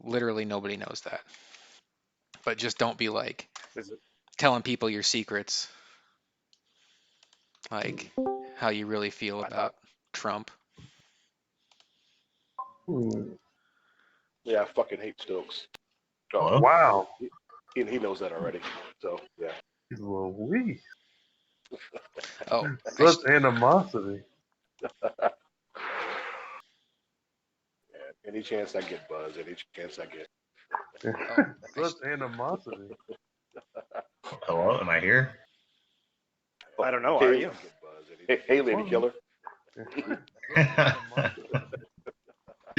literally nobody knows that. But just don't be like Is it? telling people your secrets, like how you really feel I about thought. Trump. Yeah, I fucking hate Stokes. Hello? Wow. He knows that already. So yeah. Louise. Oh, Such animosity. Any chance I get, Buzz. Any chance I get. Such animosity. Hello? Am I here? I don't know. Are you? Hey, lady killer.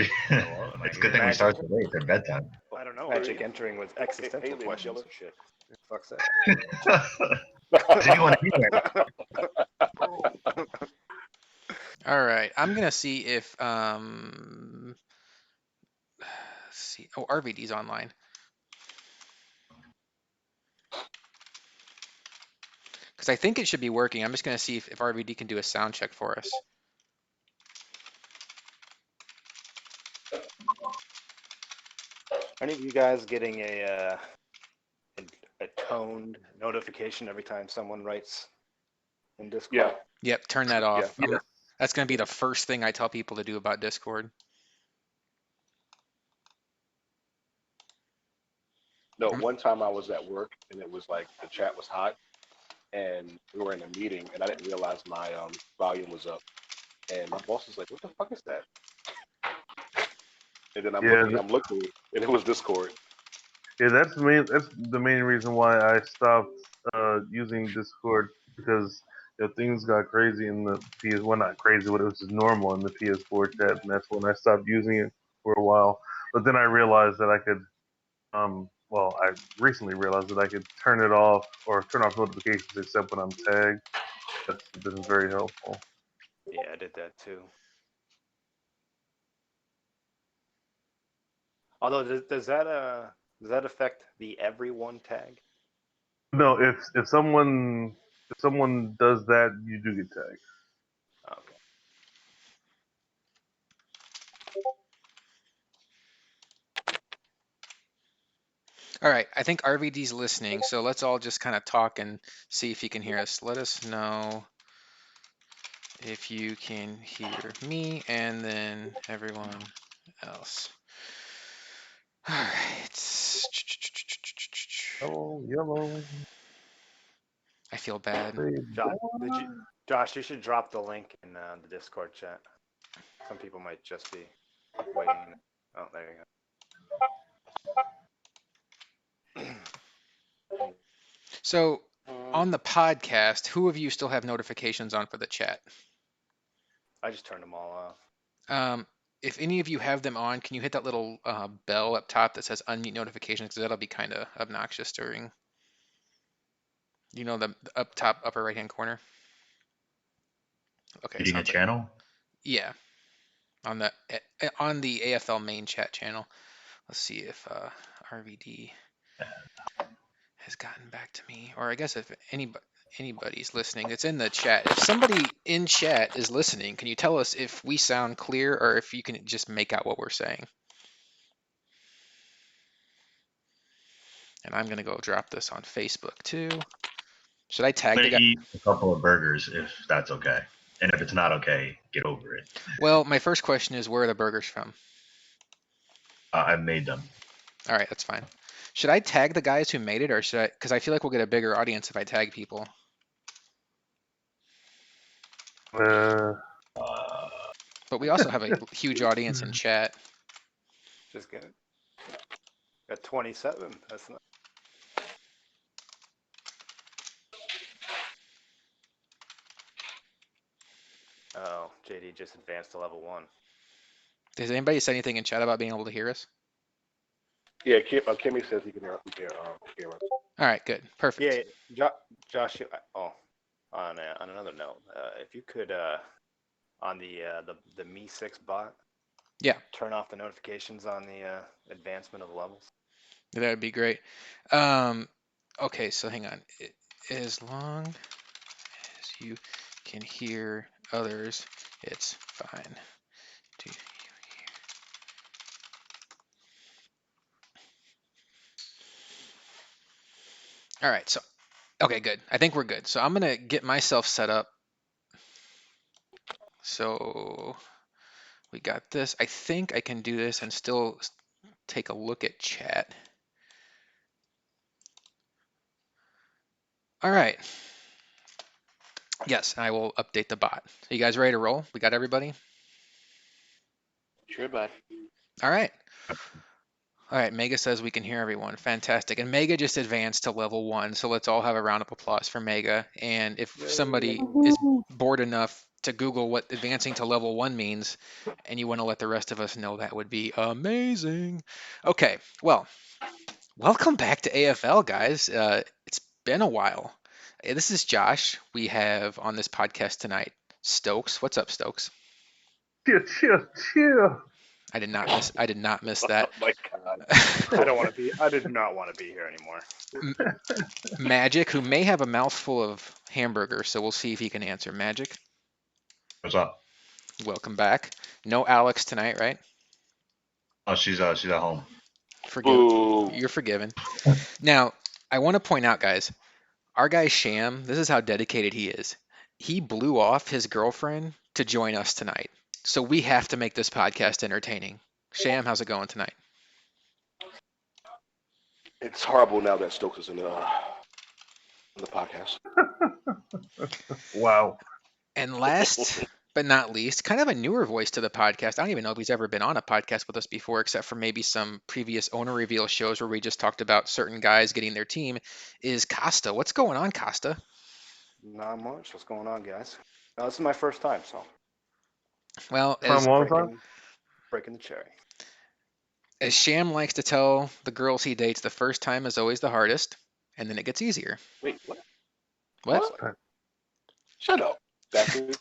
It's a good thing we start so late. It's our bedtime. I don't know. Magic Entering with existential lady questions killer. and shit. Fuck's that? Did you want to be there? all right. I'm gonna see if let's see. Oh, RVD's online. Because I think it should be working. I'm just gonna see if RVD can do a sound check for us. Any of you guys getting a toned notification every time someone writes in Discord? Yeah. Yep, turn that off. Yeah. That's gonna be the first thing I tell people to do about Discord. No, one time I was at work and it was like the chat was hot and we were in a meeting and I didn't realize my volume was up. And my boss was like, "What the fuck is that?" And then I'm looking, and it was Discord. Yeah, that's the main reason why I stopped using Discord, because things got crazy in the PS. Well, not crazy, but it was just normal in the PS4 chat, and that's when I stopped using it for a while. But then I realized that I could, I recently realized that I could turn it off or turn off notifications except when I'm tagged. That's been very helpful. Yeah, I did that too. Although, does that affect the everyone tag? No, if someone does that, you do get tagged. Okay. All right, I think RVD's listening, so let's all just kind of talk and see if he can hear us. Let us know if you can hear me and then everyone else. All right. Oh, yellow. I feel bad. Josh, you should drop the link in the Discord chat. Some people might just be waiting. Oh, there you go. So on the podcast, who of you still have notifications on for the chat? I just turned them all off. If any of you have them on, can you hit that little bell up top that says unmute notifications? Because that'll be kind of obnoxious during, the up top upper right hand corner. Okay. Reading a channel? Yeah, on the AFL main chat channel. Let's see if RVD has gotten back to me, or I guess if anybody's listening, it's in the chat. If somebody in chat is listening, can you tell us if we sound clear or if you can just make out what we're saying? And I'm gonna go drop this on Facebook too. Should I tag the guy? Eat a couple of burgers if that's okay. And if it's not okay, get over it. Well, my first question is, where are the burgers from? I've made them. All right, that's fine. Should I tag the guys who made it, or should I? Because I feel like we'll get a bigger audience if I tag people. But we also have a huge audience in chat. Just good. Got 27. That's not. Oh, JD just advanced to level 1. Does anybody say anything in chat about being able to hear us? Yeah, Kimmy says he can hear us. All right, good, perfect. Yeah, Josh. On another note, if you could on the Me6 bot, yeah, turn off the notifications on the advancement of levels. That would be great. Okay, so hang on. As long as you can hear others, it's fine. Do you hear? All right, so okay, good. I think we're good. So I'm gonna get myself set up. So we got this. I think I can do this and still take a look at chat. All right. Yes, I will update the bot. So you guys ready to roll? We got everybody? Sure, bud. All right. All right, Mega says we can hear everyone. Fantastic. And Mega just advanced to level 1, so let's all have a round of applause for Mega. And if somebody is bored enough to Google what advancing to level 1 means, and you want to let the rest of us know, that would be amazing. Okay, well, welcome back to AFL, guys. It's been a while. This is Josh. We have on this podcast tonight Stokes. What's up, Stokes? Chill. I did not miss Oh that. my god. I did not want to be here anymore. Magic, who may have a mouthful of hamburger, so we'll see if he can answer. Magic, What's up? welcome back. No Alex tonight, right? Oh, she's at home. Boo. You're forgiven. Now, I want to point out, guys, our guy Sham, this is how dedicated he is. He blew off his girlfriend to join us tonight. So we have to make this podcast entertaining. Sham, how's it going tonight? It's horrible now that Stokes is in the podcast. Wow. And last but not least, kind of a newer voice to the podcast. I don't even know if he's ever been on a podcast with us before, except for maybe some previous owner reveal shows where we just talked about certain guys getting their team, is Costa. What's going on, Costa? Not much. What's going on, guys? No, this is my first time, so Well, Time long time? breaking the cherry. as Sham likes to tell the girls he dates, the first time is always the hardest, and then it gets easier. Wait, what? What? Shut up. Bastard.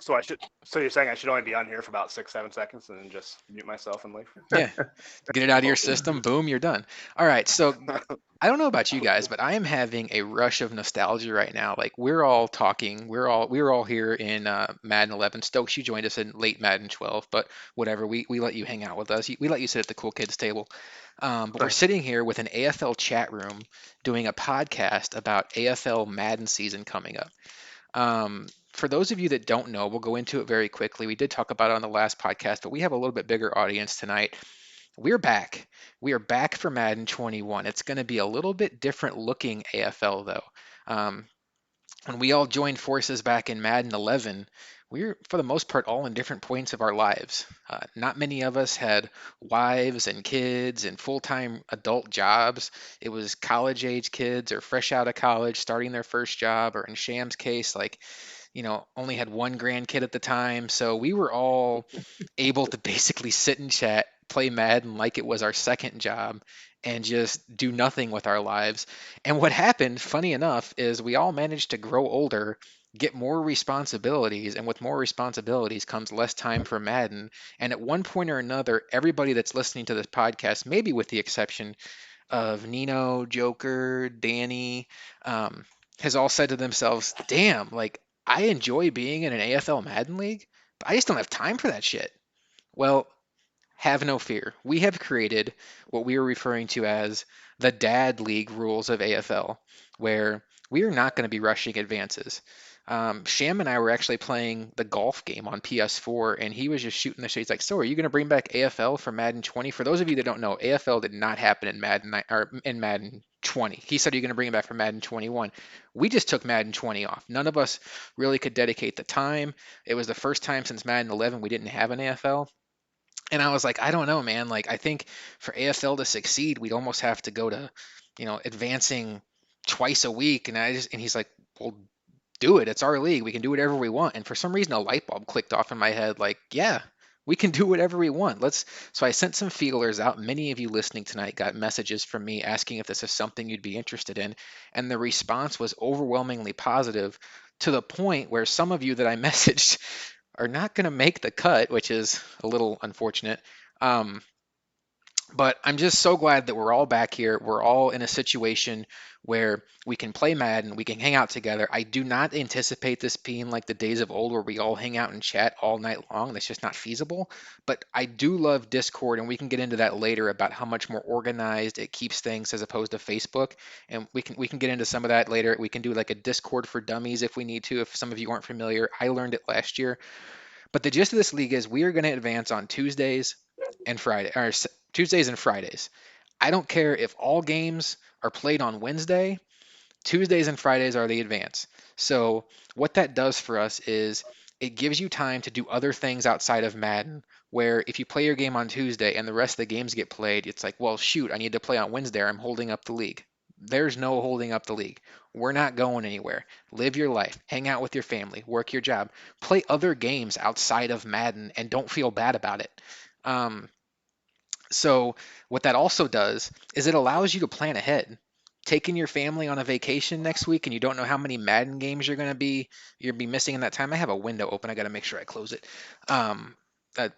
So you're saying I should only be on here for about 6-7 seconds and then just mute myself and leave? Yeah. Get it out of your system, boom, you're done. All right, so I don't know about you guys, but I am having a rush of nostalgia right now. Like we're all talking, we were all here in Madden 11. Stokes, you joined us in late Madden 12, but whatever. We let you hang out with us. We let you sit at the cool kids table. But we're sitting here with an AFL chat room doing a podcast about AFL Madden season coming up. For those of you that don't know, we'll go into it very quickly. We did talk about it on the last podcast, but we have a little bit bigger audience tonight. We're back. We are back for Madden 21. It's going to be a little bit different looking AFL though. Um, when we all joined forces back in Madden 11, we were for the most part all in different points of our lives. Not many of us had wives and kids and full-time adult jobs. It was college-age kids or fresh out of college starting their first job, or in Sham's case, like only had one grandkid at the time. So we were all able to basically sit and chat, play Madden like it was our second job, and just do nothing with our lives. And what happened, funny enough, is we all managed to grow older, get more responsibilities, and with more responsibilities comes less time for Madden. And at one point or another, everybody that's listening to this podcast, maybe with the exception of Nino, Joker, Danny, has all said to themselves, damn, like I enjoy being in an AFL Madden league, but I just don't have time for that shit. Well, have no fear. We have created what we are referring to as the Dad League rules of AFL, where we are not going to be rushing advances. Sham and I were actually playing the golf game on PS4, and he was just shooting the shit. He's like, "So, are you going to bring back AFL for Madden 20?" For those of you that don't know, AFL did not happen in Madden 20. He said, "Are you going to bring it back for Madden 21?" We just took Madden 20 off. None of us really could dedicate the time. It was the first time since Madden 11 we didn't have an AFL. And I was like, I don't know, man. Like, I think for AFL to succeed, we'd almost have to go to, advancing twice a week. And he's like, well, do it. It's our league. We can do whatever we want. And for some reason, a light bulb clicked off in my head. Like, yeah, we can do whatever we want. So I sent some feelers out. Many of you listening tonight got messages from me asking if this is something you'd be interested in. And the response was overwhelmingly positive, to the point where some of you that I messaged are not going to make the cut, which is a little unfortunate. Um, But I'm just so glad that we're all back here. We're all in a situation where we can play Madden, we can hang out together. I do not anticipate this being like the days of old where we all hang out and chat all night long. That's just not feasible. But I do love Discord, and we can get into that later about how much more organized it keeps things as opposed to Facebook. And we can get into some of that later. We can do like a Discord for dummies if we need to, if some of you aren't familiar. I learned it last year. But the gist of this league is we are going to advance on Tuesdays and Friday, or Tuesdays and Fridays. I don't care if all games are played on Wednesday. Tuesdays and Fridays are the advance. So what that does for us is it gives you time to do other things outside of Madden. Where if you play your game on Tuesday and the rest of the games get played, it's like, well, shoot, I need to play on Wednesday. Or I'm holding up the league. There's no holding up the league. We're not going anywhere. Live your life, hang out with your family, work your job, play other games outside of Madden, and don't feel bad about it. Um, so what that also does is it allows you to plan ahead. Taking your family on a vacation next week and you don't know how many Madden games you're gonna be missing in that time. I have a window open. I got to make sure I close it. That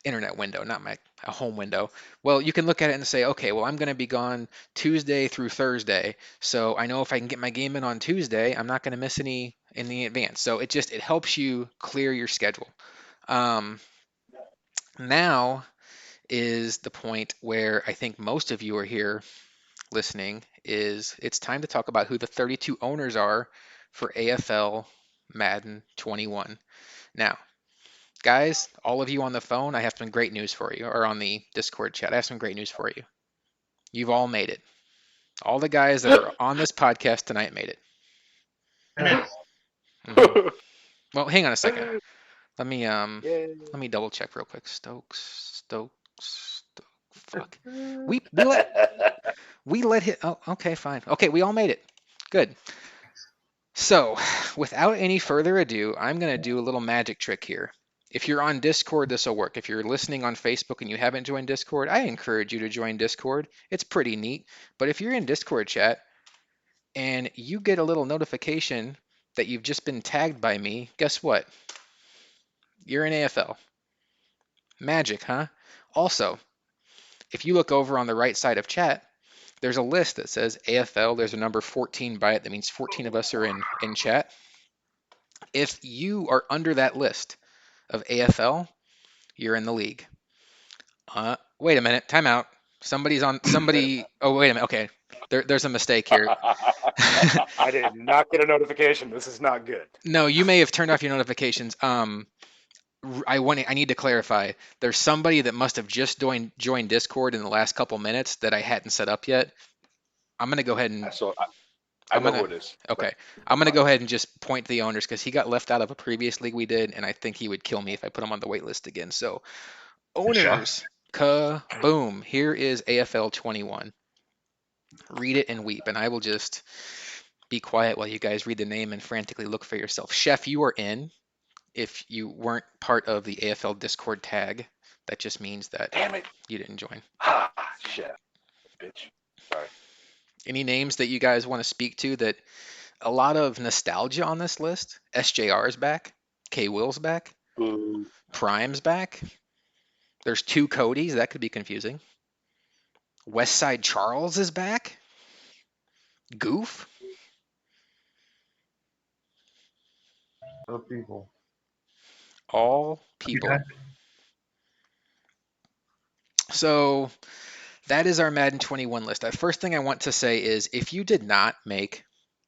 internet window, not my a home window. Well, you can look at it and say, okay, well, I'm going to be gone Tuesday through Thursday, so I know if I can get my game in on Tuesday, I'm not going to miss any in the advance. So it helps you clear your schedule. Um, Now is the point where I think most of you are here listening. Is it's time to talk about who the 32 owners are for AFL Madden 21. Now, guys, all of you on the phone, I have some great news for you, or on the Discord chat, I have some great news for you. You've all made it. All the guys that are on this podcast tonight made it. hmm Well, hang on a second. Let me Yay. let me double check real quick. Stokes. Fuck. We let him. Oh, okay, fine. Okay, we all made it. Good. So, without any further ado, I'm going to do a little magic trick here. If you're on Discord, this will work. If you're listening on Facebook and you haven't joined Discord, I encourage you to join Discord. It's pretty neat. But if you're in Discord chat and you get a little notification that you've just been tagged by me, guess what? You're in AFL. Magic, huh? Also, if you look over on the right side of chat, there's a list that says AFL. There's a number 14 by it. That means 14 of us are in chat. If you are under that list of AFL, you're in the league. Wait a minute, time out. Somebody's on somebody. Oh, wait a minute. Okay, there's a mistake here. I did not get a notification. This is not good. No, you may have turned off your notifications. I need to clarify. There's somebody that must have just joined Discord in the last couple minutes that I hadn't set up yet. I'm gonna go ahead and So I I'm know who gonna it is. okay. I'm gonna go ahead and just point to the owners because he got left out of a previous league we did, and I think he would kill me if I put him on the wait list again. So Chef. owners, kaboom! Here is AFL 21. Read it and weep, and I will just be quiet while you guys read the name and frantically look for yourself. Chef, you are in. If you weren't part of the AFL Discord tag, that just means that Damn it. you didn't join. Ah, shit. Bitch. Sorry. Any names that you guys want to speak to that a lot of nostalgia on this list? SJR's back. K Will's back. Boo. Prime's back. There's two Codys. That could be confusing. Westside Charles is back. Goof. Other people. All people. So that is our Madden 21 list. The first thing I want to say is if you did not make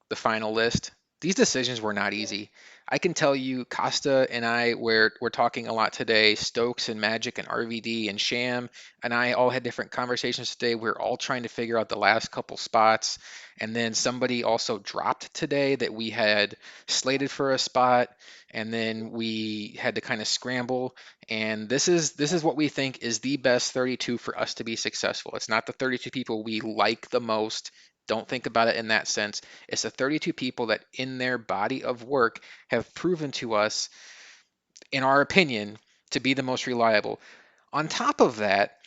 the final list, these decisions were not easy. I can tell you, Costa and I we're talking a lot today. Stokes and Magic and RVD and Sham and I all had different conversations today. We're all trying to figure out the last couple spots. And then somebody also dropped today that we had slated for a spot, and then we had to kind of scramble. And this is what we think is the best 32 for us to be successful. It's not the 32 people we like the most. Don't think about it in that sense. It's the 32 people that in their body of work have proven to us, in our opinion, to be the most reliable. On top of that,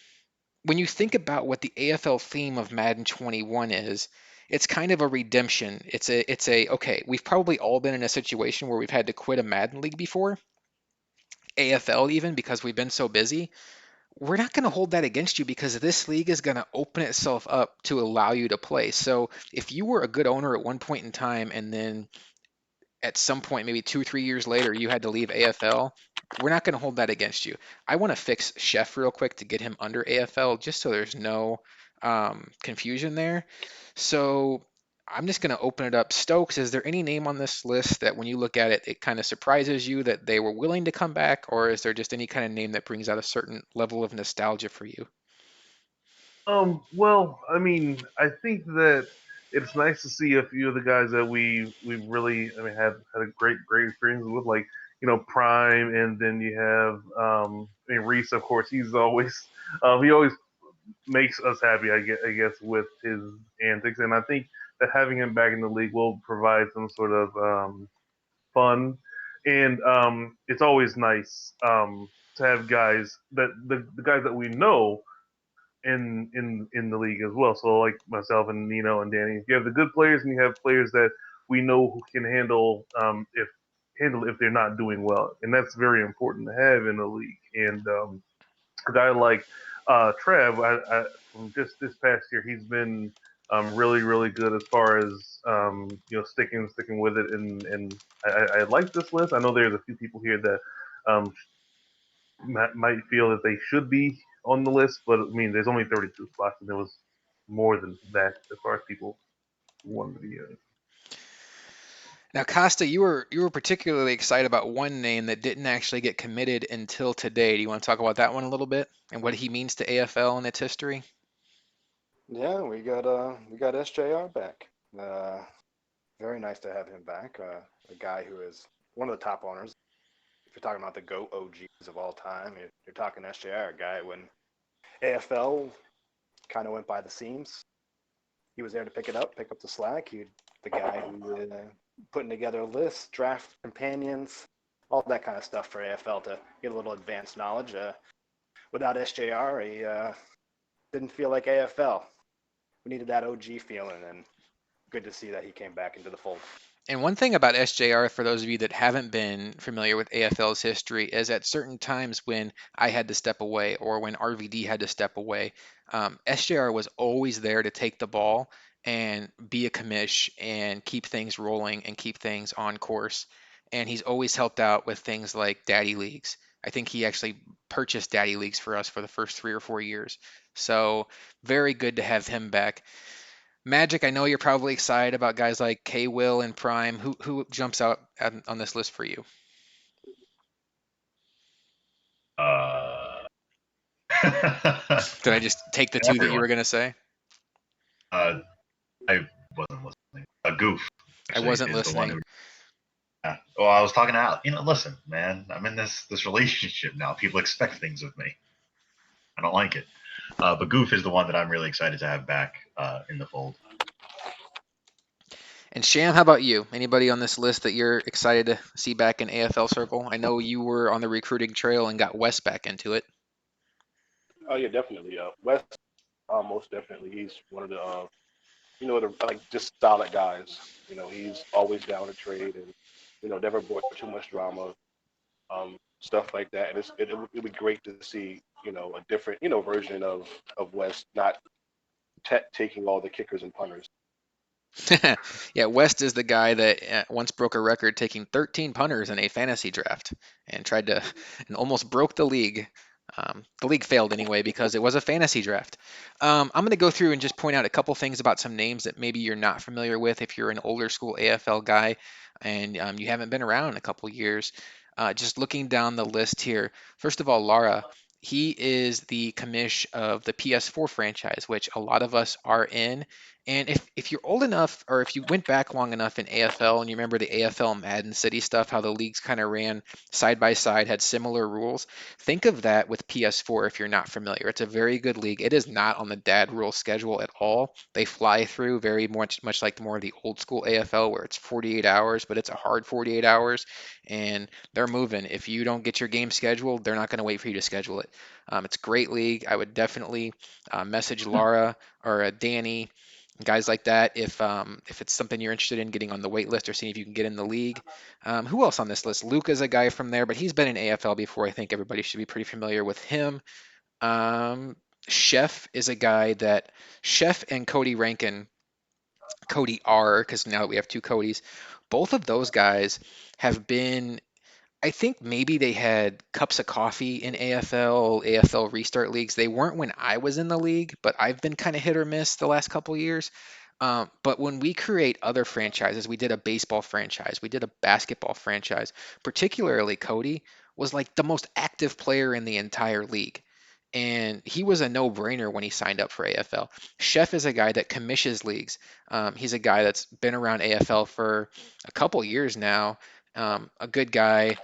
when you think about what the AFL theme of Madden 21 is, it's kind of a redemption. It's a okay, we've probably all been in a situation where we've had to quit a Madden league before, AFL even because we've been so busy. we're not going to hold that against you because this league is going to open itself up to allow you to play. So if you were a good owner at one point in time and then at some point, maybe 2 or 3 years later, you had to leave AFL, we're not going to hold that against you. I want to fix Chef real quick to get him under AFL just so there's no confusion there. So I'm just going to open it up. Stokes, is there any name on this list that when you look at it, it kind of surprises you that they were willing to come back, or is there just any kind of name that brings out a certain level of nostalgia for you? Well, I mean, I think that it's nice to see a few of the guys that we really, I mean, had a great experience with, like Prime, and then you have, I mean, Reese, of course. He always makes us happy, I guess, with his antics, and I think that having him back in the league will provide some sort of fun, and it's always nice to have guys that the guys that we know in the league as well. So like myself and Nino and Danny, you have the good players and you have players that we know who can handle if they're not doing well, and that's very important to have in the league. And a guy like Trev, from just this past year, he's been really good as far as sticking with it. And I like this list. I know there's a few people here that um, might feel that they should be on the list, but I mean, there's only 32 spots, and there was more than that as far as people who wanted to be in. Now, Costa, you were particularly excited about one name that didn't actually get committed until today. Do you want to talk about that one a little bit and what he means to AFL and its history? Yeah, we got SJR back. Uh, Very nice to have him back. A guy who is one of the top owners. If you're talking about the GOAT OGs of all time, you're talking SJR, a guy when AFL kind of went by the seams. He was there to pick up the slack. The guy who was putting together lists, draft companions, all that kind of stuff for AFL to get a little advanced knowledge. Without SJR, he didn't feel like AFL. We needed that OG feeling, and good to see that he came back into the fold. And one thing about SJR, for those of you that haven't been familiar with AFL's history, is at certain times when I had to step away or when RVD had to step away, SJR was always there to take the ball and be a commish and keep things rolling and keep things on course. And he's always helped out with things like Daddy Leagues. I think he actually purchased Daddy Leagues for us for the first 3 or 4 years. So very good to have him back. Magic, I know you're probably excited about guys like K Will and Prime. Who jumps out on this list for you? Uh, Did I just take the two that you everyone. were going to say? Uh, I wasn't listening. Goof I actually wasn't is the one listening. who. Well, I was talking to Al. Listen, man, I'm in this relationship now. People expect things of me. I don't like it. But Goof is the one that I'm really excited to have back in the fold. And Sham, how about you? Anybody on this list that you're excited to see back in AFL circle? I know you were on the recruiting trail and got Wes back into it. Oh yeah, definitely. West, most definitely. He's one of the like just solid guys. He's always down to trade, and never brought too much drama, stuff like that. And it'd be great to see a different version of West, not taking all the kickers and punters. Yeah, West is the guy that once broke a record taking 13 punters in a fantasy draft and tried to and almost broke the league. The league failed anyway because it was a fantasy draft. I'm going to go through and just point out a couple things about some names that maybe you're not familiar with if you're an older school AFL guy and you haven't been around in a couple years. Just looking down the list here, first of all, Lara. He is the commish of the PS4 franchise, which a lot of us are in. And if you're old enough, or if you went back long enough in AFL and you remember the AFL Madden City stuff, how the leagues kind of ran side by side, had similar rules, think of that with PS4 if you're not familiar. It's a very good league. It is not on the dad rule schedule at all. They fly through very much like more of the old school AFL where it's 48 hours, but it's a hard 48 hours, and they're moving. If you don't get your game scheduled, they're not going to wait for you to schedule it. It's a great league. I would definitely message Laura or Danny, guys like that, if it's something you're interested in getting on the wait list or seeing if you can get in the league. Who else on this list? Luke is a guy from there, but he's been in AFL before. I think everybody should be pretty familiar with him. Um, Chef is a guy that Chef and Cody Rankin, Cody R, because now that we have two Codys, both of those guys have been. I think maybe they had cups of coffee in AFL restart leagues. They weren't when I was in the league, but I've been kind of hit or miss the last couple years. But when we create other franchises, we did a baseball franchise, we did a basketball franchise, particularly Cody was like the most active player in the entire league. And he was a no-brainer when he signed up for AFL. Chef is a guy that commissions leagues. He's a guy that's been around AFL for a couple years now. A good guy,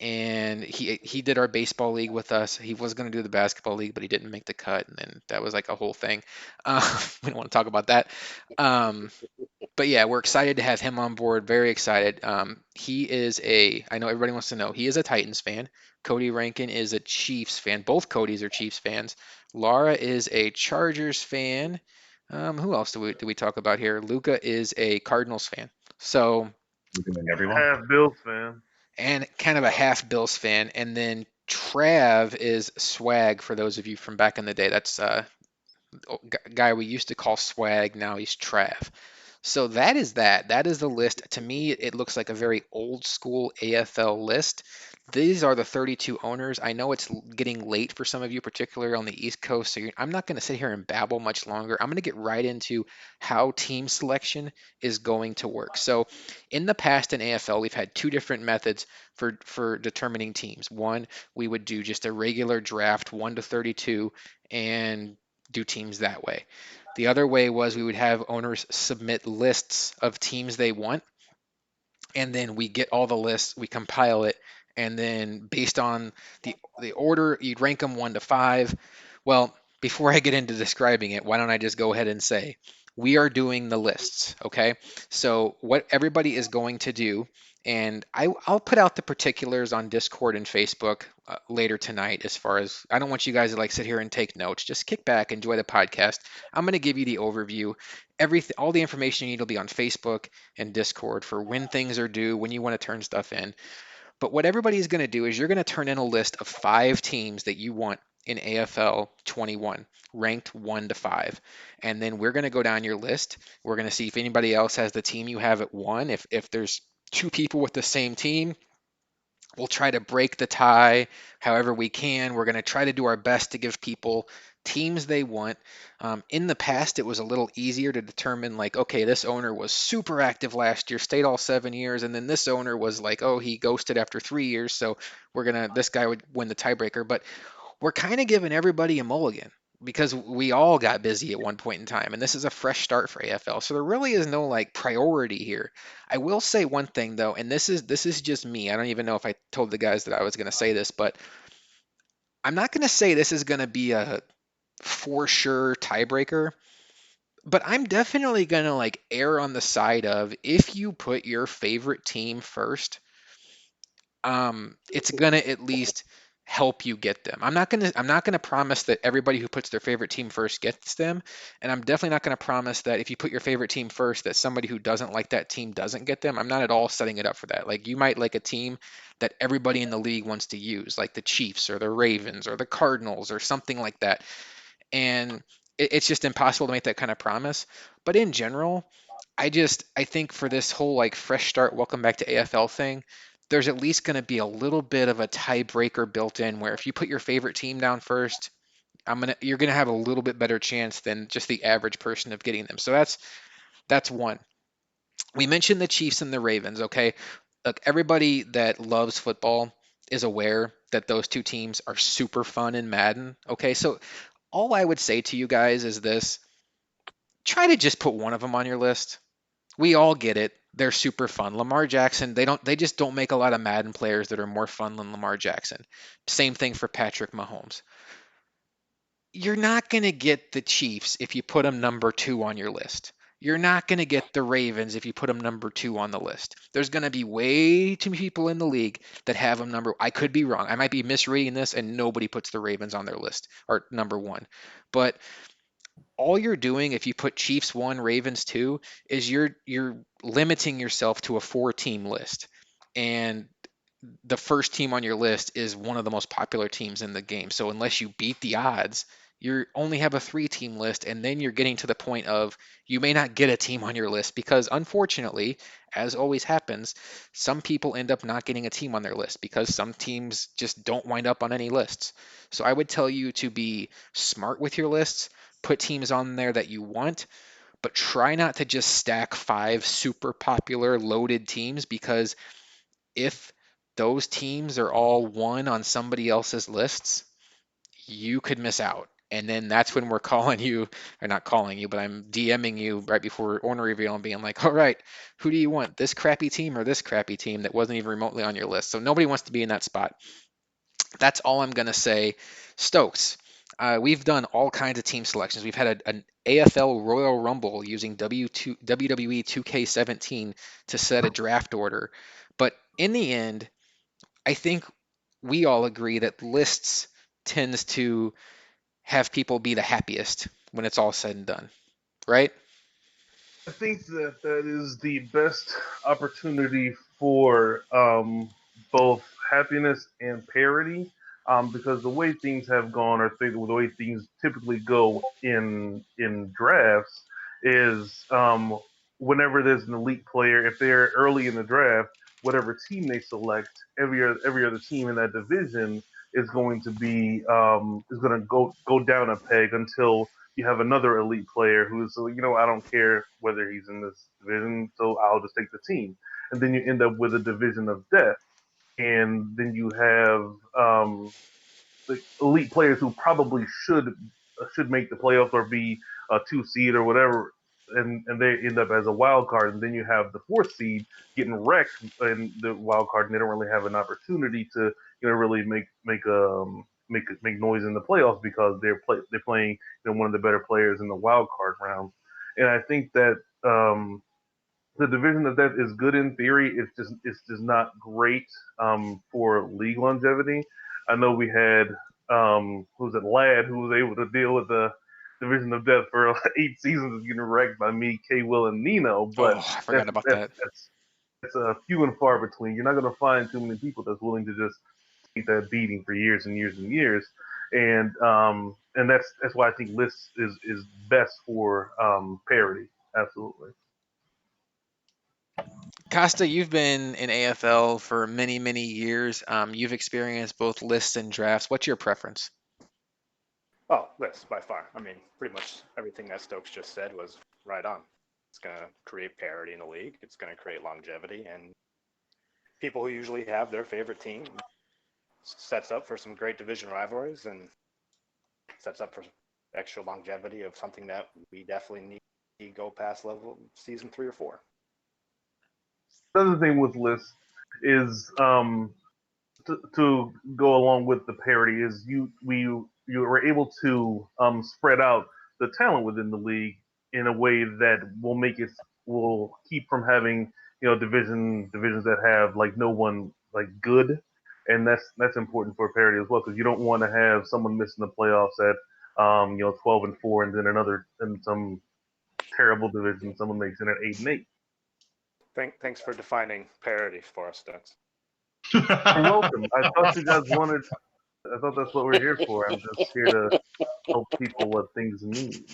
and he did our baseball league with us. He was going to do the basketball league, but he didn't make the cut, and then that was like a whole thing. We don't want to talk about that. Um, but yeah, we're excited to have him on board. Very excited. He is I know everybody wants to know, he is a Titans fan. Cody Rankin is a Chiefs fan. Both Codys are Chiefs fans. Laura is a Chargers fan. Who else do we talk about here? Luca is a Cardinals fan. So, We're doing everyone. Half Bills fan. and kind of a half Bills fan. And then Trav is Swag for those of you from back in the day. That's guy we used to call Swag. Now he's Trav. So that is that. That is the list. To me, it looks like a very old school AFL list. These are the 32 owners. I know it's getting late for some of you, particularly on the East Coast. So I'm not going to sit here and babble much longer. I'm going to get right into how team selection is going to work. So in the past in AFL, we've had two different methods for determining teams. One, we would do just a regular draft, 1 to 32, and do teams that way. The other way was we would have owners submit lists of teams they want, and then we get all the lists, we compile it, and then based on the order, you'd rank them 1 to 5. Well, before I get into describing it, why don't I just go ahead and say we are doing the lists, okay? So what everybody is going to do, and I'll put out the particulars on Discord and Facebook later tonight. As far as, I don't want you guys to like sit here and take notes. Just kick back, enjoy the podcast. I'm going to give you the overview. Everything, all the information you need will be on Facebook and Discord for when things are due, when you want to turn stuff in. But what everybody is going to do is you're going to turn in a list of 5 teams that you want in AFL 21, ranked 1 to 5. And then we're going to go down your list. We're going to see if anybody else has the team you have at 1. If there's 2 people with the same team, we'll try to break the tie however we can. We're going to try to do our best to give people teams they want. In the past, it was a little easier to determine, like, okay, this owner was super active last year, stayed all 7 years, and then this owner was like, oh, he ghosted after 3 years, so this guy would win the tiebreaker. But we're kind of giving everybody a mulligan because we all got busy at one point in time, and this is a fresh start for AFL. So there really is no like priority here. I will say one thing though, and this is just me. I don't even know if I told the guys that I was going to say this, but I'm not going to say this is going to be a for sure tiebreaker. But I'm definitely going to like err on the side of, if you put your favorite team first, it's gonna at least help you get them. I'm not gonna promise that everybody who puts their favorite team first gets them, and I'm definitely not gonna promise that if you put your favorite team first, that somebody who doesn't like that team doesn't get them. I'm not at all setting it up for that. Like, you might like a team that everybody in the league wants to use, like the Chiefs or the Ravens or the Cardinals or something like that, and it's just impossible to make that kind of promise. But in general, I think for this whole like fresh start, welcome back to AFL thing, there's at least going to be a little bit of a tiebreaker built in, where if you put your favorite team down first, you're gonna have a little bit better chance than just the average person of getting them. So that's one. We mentioned the Chiefs and the Ravens. Okay, look, everybody that loves football is aware that those two teams are super fun in Madden. Okay, so all I would say to you guys is this: try to just put one of them on your list. We all get it. They're super fun. Lamar Jackson, they just don't make a lot of Madden players that are more fun than Lamar Jackson. Same thing for Patrick Mahomes. You're not going to get the Chiefs if you put them number 2 on your list. You're not going to get the Ravens if you put them number 2 on the list. There's going to be way too many people in the league that have them number. I could be wrong. I might be misreading this, and nobody puts the Ravens on their list or number 1. But all you're doing if you put Chiefs 1, Ravens 2 is you're limiting yourself to a 4-team list. And the first team on your list is one of the most popular teams in the game. So unless you beat the odds, you only have a 3-team list, and then you're getting to the point of you may not get a team on your list because unfortunately, as always happens, some people end up not getting a team on their list because some teams just don't wind up on any lists. So I would tell you to be smart with your lists, put teams on there that you want, but try not to just stack 5 super popular loaded teams, because if those teams are all one on somebody else's lists, you could miss out. And then that's when we're calling you, or not calling you, but I'm DMing you right before order reveal and being like, all right, who do you want? This crappy team or this crappy team that wasn't even remotely on your list? So nobody wants to be in that spot. That's all I'm going to say. Stokes, we've done all kinds of team selections. We've had an AFL Royal Rumble using WWE 2K17 to set a draft order. But in the end, I think we all agree that lists tends to have people be the happiest when it's all said and done, right? I think that that is the best opportunity for both happiness and parity, because the way things have gone, or the way things typically go in drafts, is whenever there's an elite player, if they're early in the draft, whatever team they select, every other team in that division is going to be is going to go down a peg until you have another elite player who's, so, I don't care whether he's in this division, so I'll just take the team. And then you end up with a division of death. And then you have the elite players who probably should make the playoffs or be a 2 seed or whatever, and they end up as a wild card. And then you have the 4th seed getting wrecked in the wild card, and they don't really have an opportunity to really make noise in the playoffs because they're playing one of the better players in the wild card round. And I think that the division of death is good in theory. It's just not great for league longevity. I know we had who was it, Lad, who was able to deal with the division of death for 8 seasons, getting wrecked by me, K. Will, and Nino. Oh, But I that's forgot about that's that. that's that's a few and far between. You're not going to find too many people that's willing to just take that beating for years and years and years. And that's why I think lists is best for parity. Absolutely. Costa, you've been in AFL for many, many years. You've experienced both lists and drafts. What's your preference? Oh, this by far. I mean, pretty much everything that Stokes just said was right on. It's going to create parity in the league. It's going to create longevity, and people who usually have their favorite team sets up for some great division rivalries and sets up for extra longevity of something that we definitely need to go past level season 3 or 4. Another thing with lists is to go along with the parity is you were able to spread out the talent within the league in a way that will keep from having divisions that have like no one like good, and that's important for parity as well, because you don't want to have someone missing the playoffs at 12-4, and then another in some terrible division someone makes it at 8-8. Thanks for defining parity for us, Stokes. You're welcome. I thought you guys wanted. I thought that's what we're here for. I'm just here to tell people what things mean,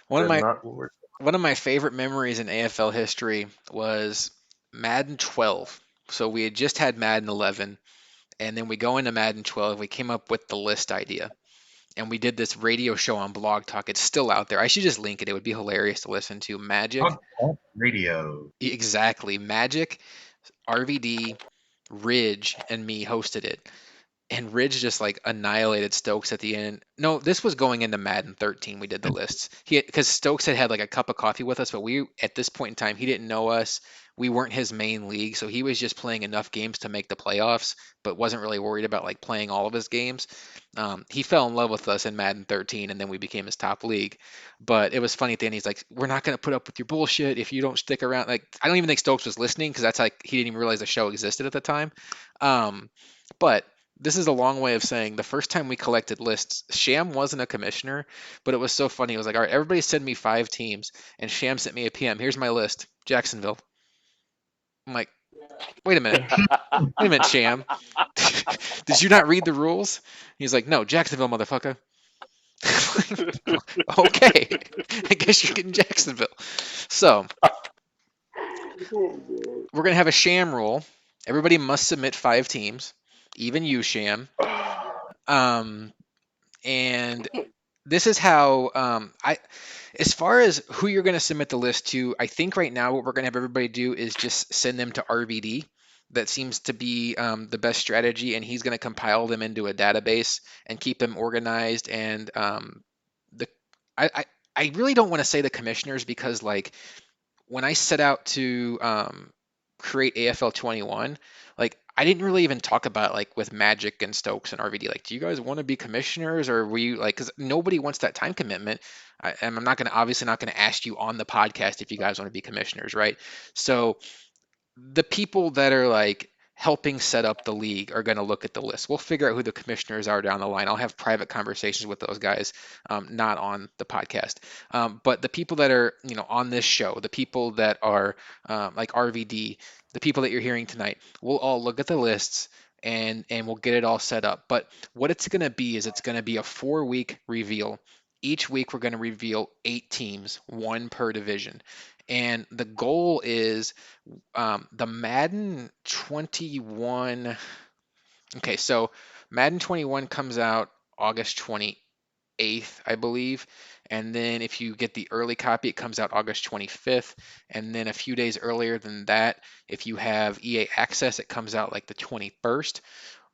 One of and my not what we're. one of my favorite memories in AFL history was Madden 12. So we had just had Madden 11, and then we go into Madden 12. We came up with the list idea, and we did this radio show on Blog Talk. It's still out there. I should just link it. It would be hilarious to listen to. Magic, Radio. exactly. Magic, RVD, Ridge, and me hosted it. And Ridge just like annihilated Stokes at the end. No, this was going into Madden 13. We did the lists. Because Stokes had like a cup of coffee with us, but we at this point in time he didn't know us. We weren't his main league, so he was just playing enough games to make the playoffs, but wasn't really worried about like playing all of his games. He fell in love with us in Madden 13, and then we became his top league. But it was funny at the end. He's like, "We're not gonna put up with your bullshit if you don't stick around." Like, I don't even think Stokes was listening because that's like he didn't even realize the show existed at the time. But this is a long way of saying the first time we collected lists, Sham wasn't a commissioner, but it was so funny. It was like, all right, everybody send me 5 teams, and Sham sent me a PM. Here's my list: Jacksonville. I'm like, wait a minute. Wait a minute, Sham. Did you not read the rules? He's like, no, Jacksonville, motherfucker. Okay, I guess you're getting Jacksonville. So we're gonna have a sham rule. Everybody must submit 5 teams, even you, Sham. Um, and this is how as far as who you're going to submit the list to, I think right now what we're going to have everybody do is just send them to RVD. That seems to be the best strategy, and he's going to compile them into a database and keep them organized. And the I, I I really don't want to say the commissioners because like when I set out to create AFL 21, like I didn't really even talk about like with Magic and Stokes and RVD. Like, do you guys want to be commissioners, or were you like? Because nobody wants that time commitment. And I'm not going to obviously not going to ask you on the podcast if you guys want to be commissioners, right? So the people that are like helping set up the league are going to look at the list. We'll figure out who the commissioners are down the line. I'll have private conversations with those guys, not on the podcast. But the people that are, on this show, the people that are like RVD, the people that you're hearing tonight, we'll all look at the lists and we'll get it all set up. But what it's going to be is it's going to be a 4-week reveal. Each week we're going to reveal 8 teams, one per division. And the goal is the Madden 21. Okay, so Madden 21 comes out August 28th, I believe. And then if you get the early copy, it comes out August 25th. And then a few days earlier than that, if you have EA Access, it comes out like the 21st.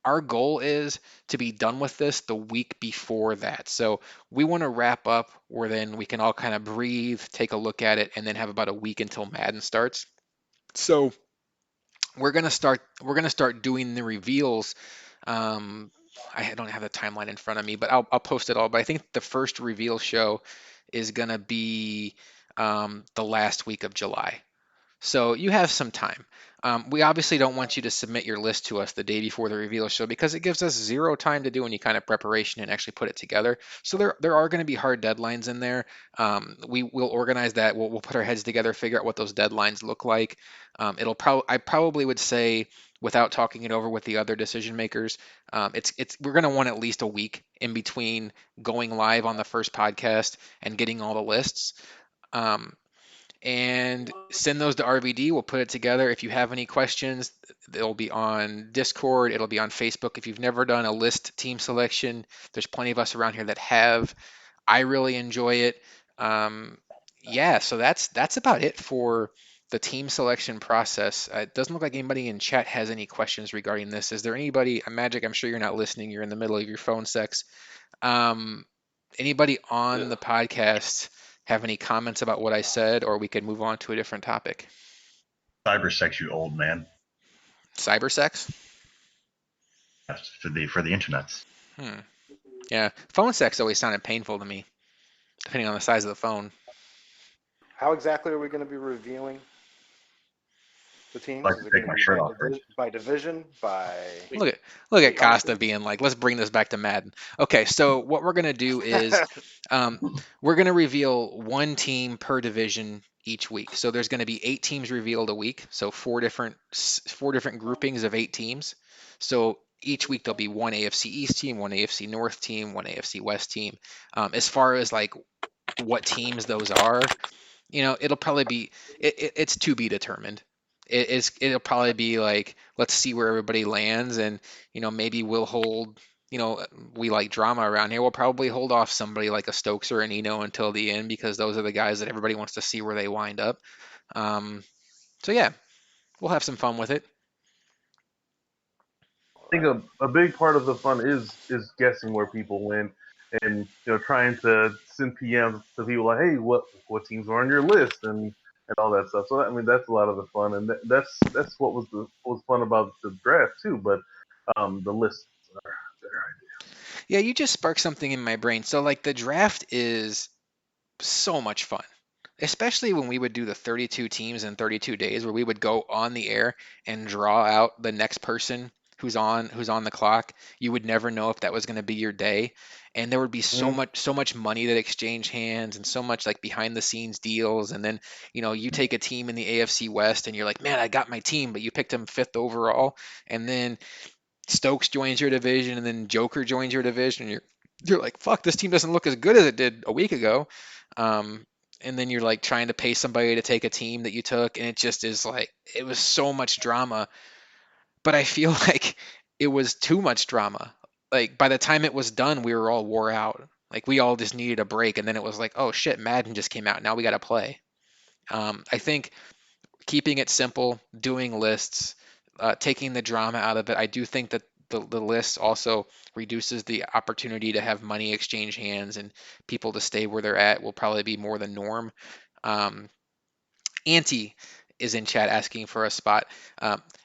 Our goal is to be done with this the week before that. So we want to wrap up where then we can all kind of breathe, take a look at it, and then have about a week until Madden starts. So we're gonna start doing the reveals. Um, I don't have the timeline in front of me, but I'll post it all. But I think the first reveal show is gonna be the last week of July. So you have some time. We obviously don't want you to submit your list to us the day before the reveal show because it gives us zero time to do any kind of preparation and actually put it together. So there are going to be hard deadlines in there. We will organize that. We'll put our heads together, figure out what those deadlines look like. I probably would say without talking it over with the other decision makers, we're going to want at least a week in between going live on the first podcast and getting all the lists. Um, and send those to RVD. We'll put it together. If you have any questions, they'll be on Discord. It'll be on Facebook. If you've never done a list team selection, there's plenty of us around here that have. I really enjoy it. Um, yeah, so that's about it for the team selection process. It doesn't look like anybody in chat has any questions regarding this. Is there anybody, Magic? I'm sure you're not listening. You're in the middle of your phone sex. Um, Anybody on Yeah. the podcast have any comments about what I said, or we could move on to a different topic? Cyber sex, you old man. Cyber sex? Yes, for the internets. Hmm. Yeah, phone sex always sounded painful to me, depending on the size of the phone. How exactly are we going to be reviewing the I teams? like Is to it take going to my be shirt off first. by division, by? We, Look at we Costa being like, let's bring this back to Madden. Okay, so what we're gonna do is um, we're gonna reveal one team per division each week. So there's gonna be 8 teams revealed a week. So four different groupings of 8 teams. So each week there'll be one AFC East team, one AFC North team, one AFC West team. As far as like what teams those are, it'll probably be it's to be determined. It'll probably be like let's see where everybody lands, and maybe we'll hold. We like drama around here. We'll probably hold off somebody like a Stokes or an Eno until the end because those are the guys that everybody wants to see where they wind up. Um, so yeah, we'll have some fun with it. I think a big part of the fun is guessing where people win, and trying to send PMs to people like, hey, what teams are on your list, and all that stuff. So I mean, that's a lot of the fun, and that's what was fun about the draft too. But the lists are better. Yeah, you just sparked something in my brain. So like the draft is so much fun, especially when we would do the 32 teams in 32 days, where we would go on the air and draw out the next person who's on the clock, you would never know if that was going to be your day. And there would be Mhm. so much money that exchange hands and so much like behind the scenes deals. And then, you take a team in the AFC West and you're like, man, I got my team, but you picked him fifth overall. And then Stokes joins your division, and then Joker joins your division, and you're like, fuck, this team doesn't look as good as it did a week ago. Um, and then you're like trying to pay somebody to take a team that you took, and it just is like it was so much drama. But I feel like it was too much drama. Like by the time it was done, we were all wore out. Like we all just needed a break, and then it was like, oh shit, Madden just came out. Now we got to play. I think keeping it simple, doing lists, taking the drama out of it. I do think that the list also reduces the opportunity to have money exchange hands and people to stay where they're at will probably be more the norm. Um, Auntie is in chat asking for a spot.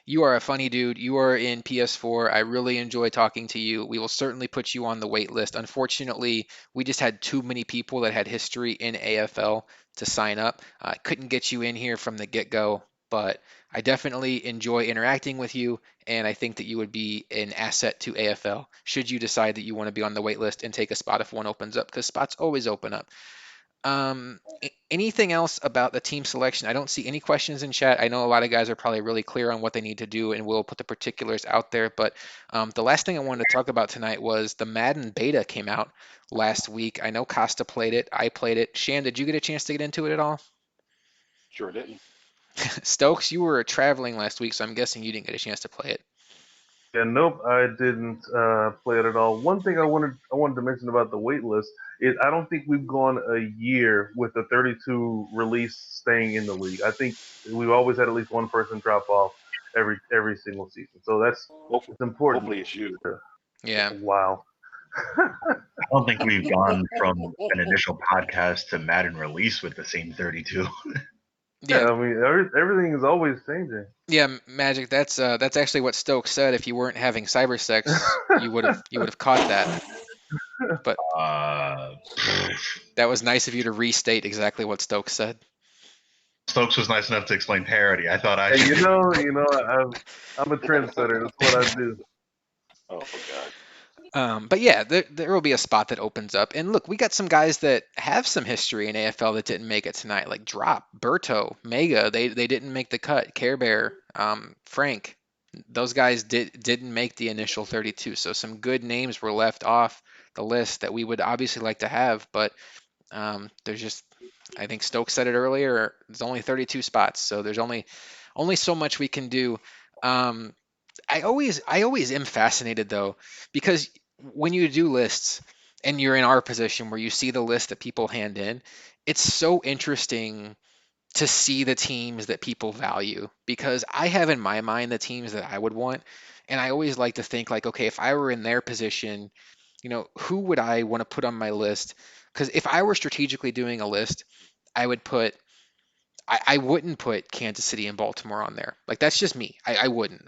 You are a funny dude. You are in PS4. I really enjoy talking to you. We will certainly put you on the wait list. Unfortunately, we just had too many people that had history in AFL to sign up. I couldn't get you in here from the get go, but I definitely enjoy interacting with you, and I think that you would be an asset to AFL should you decide that you want to be on the wait list and take a spot if one opens up, because spots always open up. Anything else about the team selection? I don't see any questions in chat. I know a lot of guys are probably really clear on what they need to do, and we'll put the particulars out there. But the last thing I wanted to talk about tonight was the Madden beta came out last week. I know Costa played it. I played it. Shan, did you get a chance to get into it at all? Sure didn't. Stokes, you were traveling last week, so I'm guessing you didn't get a chance to play it. Yeah, nope, I didn't play it at all. One thing I wanted to mention about the wait list is I don't think we've gone a year with the 32 release staying in the league. I think we've always had at least one person drop off every single season. So Hopefully, it's important. hopefully it's you. Yeah. Wow. I don't think we've gone from an initial podcast to Madden release with the same 32. Yeah. Yeah, I mean everything is always changing. Yeah, Magic. That's actually what Stokes said. If you weren't having cyber sex, you would have caught that. But Uh, that was nice of you to restate exactly what Stokes said. Stokes was nice enough to explain parody. I thought I And should. I'm a trendsetter. That's what I do. Oh God. But yeah, there will be a spot that opens up. And look, we got some guys that have some history in AFL that didn't make it tonight, like Drop, Berto, Mega. They didn't make the cut. Care Bear, Frank. Those guys didn't make the initial 32. So some good names were left off the list that we would obviously like to have, but there's just, I think Stokes said it earlier. There's only 32 spots, so there's only so much we can do. Um, I always am fascinated though, because when you do lists and you're in our position where you see the list that people hand in, it's so interesting to see the teams that people value, because I have in my mind the teams that I would want, and I always like to think like, okay, if I were in their position, who would I want to put on my list? Because if I were strategically doing a list, I would put I wouldn't put Kansas City and Baltimore on there. Like that's just me. I wouldn't.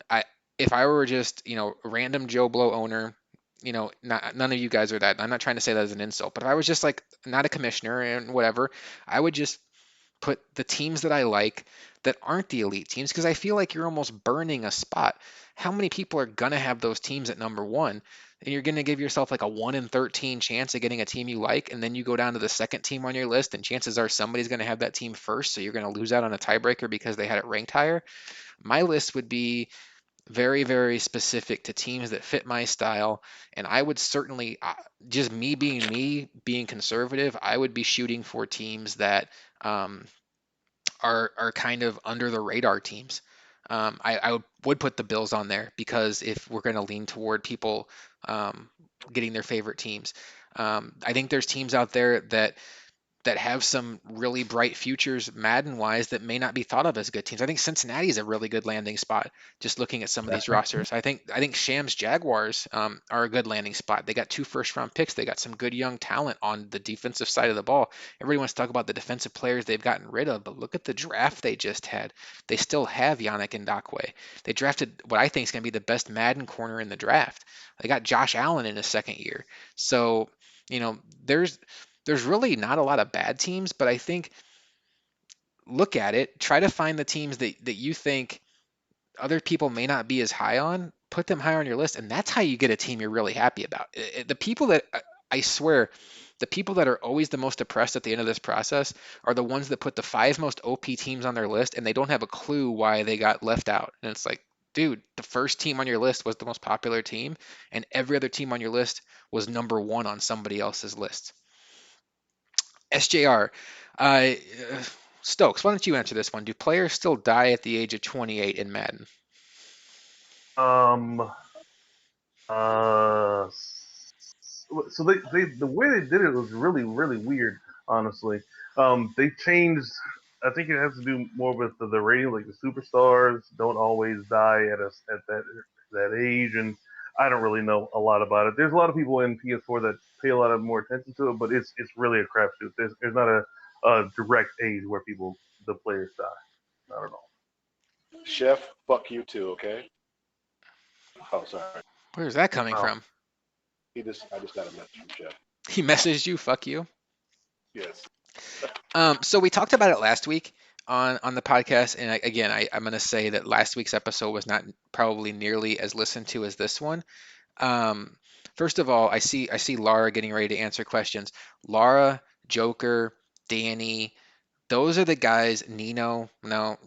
If I were just, a random Joe Blow owner, none of you guys are that. I'm not trying to say that as an insult, but if I was just like not a commissioner and whatever, I would just put the teams that I like that aren't the elite teams, because I feel like you're almost burning a spot. How many people are gonna have those teams at number one? And you're gonna give yourself like a 1 in 13 chance of getting a team you like, and then you go down to the second team on your list, and chances are somebody's gonna have that team first, so you're gonna lose out on a tiebreaker because they had it ranked higher. My list would be very, very specific to teams that fit my style. And I would certainly, just me being conservative, I would be shooting for teams that um, are kind of under the radar teams. I would put the Bills on there, because if we're going to lean toward people getting their favorite teams, I think there's teams out there that have some really bright futures Madden wise that may not be thought of as good teams. I think Cincinnati is a really good landing spot. Just looking at some of these rosters, I think Shams Jaguars are a good landing spot. They got 2 first-round picks. They got some good young talent on the defensive side of the ball. Everybody wants to talk about the defensive players they've gotten rid of, but look at the draft they just had. They still have Yannick Ngakoue. They drafted what I think is going to be the best Madden corner in the draft. They got Josh Allen in his second year. So, you know, there's really not a lot of bad teams, but I think look at it, try to find the teams that you think other people may not be as high on, put them higher on your list, and that's how you get a team you're really happy about. The people that I swear, the people that are always the most depressed at the end of this process are the ones that put the 5 most OP teams on their list and they don't have a clue why they got left out. And it's like, dude, the first team on your list was the most popular team, and every other team on your list was number one on somebody else's list. SJR, uh, Stokes, why don't you answer this one? Do players still die at the age of 28 in Madden? Um. Uh. So they the way they did it was really weird. Honestly, they changed. I think it has to do more with the rating. Like the superstars don't always die at that age, and I don't really know a lot about it. There's a lot of people in PS4 that pay a lot of more attention to it, but it's really a crapshoot. There's not a direct age where the players die. Not at all. Chef, fuck you too, okay? Oh, sorry. Where's that coming Wow. from? I just got a message from Chef. He messaged you, fuck you. Yes. So we talked about it last week on the podcast, and I'm going to say that last week's episode was not probably nearly as listened to as this one. Um, First of all, I see Laura getting ready to answer questions. Laura, Joker, Danny, those are the guys. Nino, no,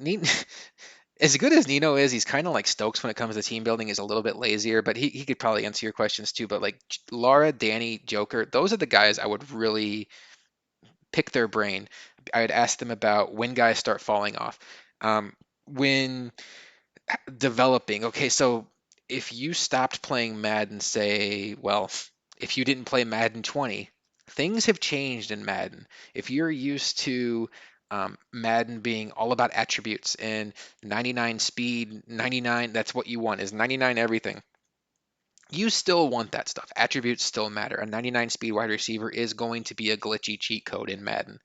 as good as Nino is, he's kind of like Stokes when it comes to team building. Is a little bit lazier, but he could probably answer your questions too. But like Laura, Danny, Joker, those are the guys I would really pick their brain. I'd ask them about when guys start falling off, when developing. Okay, so if you stopped playing Madden, say, well, if you didn't play Madden 20, things have changed in Madden. If you're used to Madden being all about attributes and 99 speed, 99, that's what you want, is 99 everything. You still want that stuff. Attributes still matter. A 99 speed wide receiver is going to be a glitchy cheat code in Madden.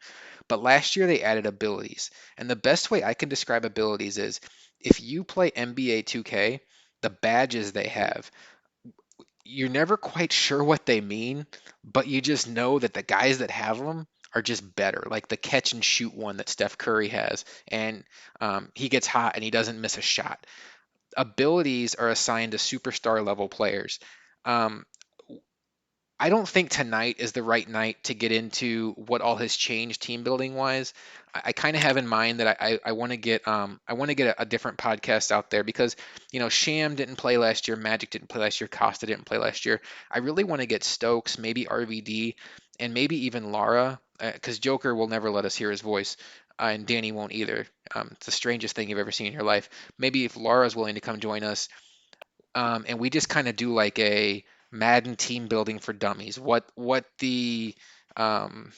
But last year they added abilities. And the best way I can describe abilities is if you play NBA 2K, the badges they have, you're never quite sure what they mean, but you just know that the guys that have them are just better. Like the catch and shoot one that Steph Curry has, and he gets hot and he doesn't miss a shot. Abilities are assigned to superstar level players. Um, I don't think tonight is the right night to get into what all has changed team building wise. I kind of have in mind that I want to get a different podcast out there because Sham didn't play last year, Magic didn't play last year, Costa didn't play last year. I really want to get Stokes, maybe RVD, and maybe even Lara because Joker will never let us hear his voice. And Danny won't either. It's the strangest thing you've ever seen in your life. Maybe if Lara's willing to come join us, and we just kind of do like a Madden team building for dummies. Um,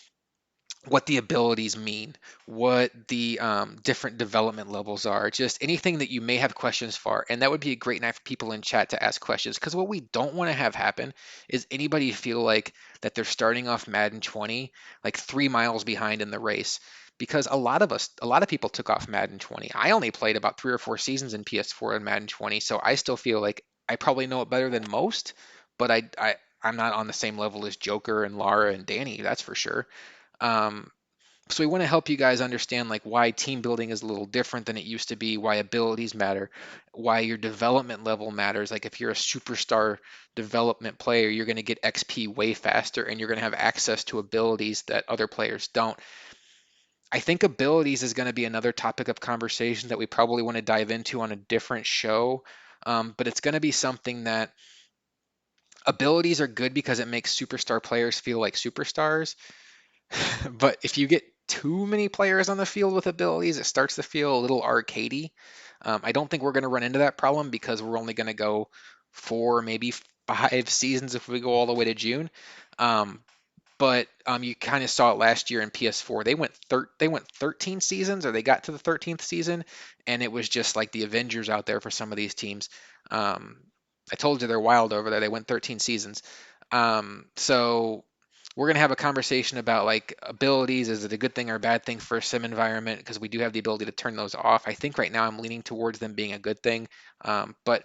what the abilities mean, what the different development levels are, just anything that you may have questions for. And that would be a great night for people in chat to ask questions. Because what we don't want to have happen is anybody feel like that they're starting off Madden 20 like 3 miles behind in the race. Because a lot of people took off Madden 20. I only played about 3 or 4 seasons in PS4 and Madden 20, so I still feel like I probably know it better than most. But I'm not on the same level as Joker and Lara and Danny, that's for sure. Um, so we want to help you guys understand like why team building is a little different than it used to be, why abilities matter, why your development level matters. Like if you're a superstar development player, you're going to get XP way faster and you're going to have access to abilities that other players don't. I think abilities is going to be another topic of conversation that we probably want to dive into on a different show. But it's going to be something that abilities are good because it makes superstar players feel like superstars. But if you get too many players on the field with abilities, it starts to feel a little arcadey. I don't think we're going to run into that problem because we're only going to go 4, maybe 5 seasons if we go all the way to June. Um, but you kind of saw it last year in PS4. They went 13 seasons, or they got to the 13th season, and it was just like the Avengers out there for some of these teams. Um, I told you they're wild over there. They went 13 seasons. So we're gonna have a conversation about like abilities. Is it a good thing or a bad thing for a sim environment? Because we do have the ability to turn those off. I think right now I'm leaning towards them being a good thing. But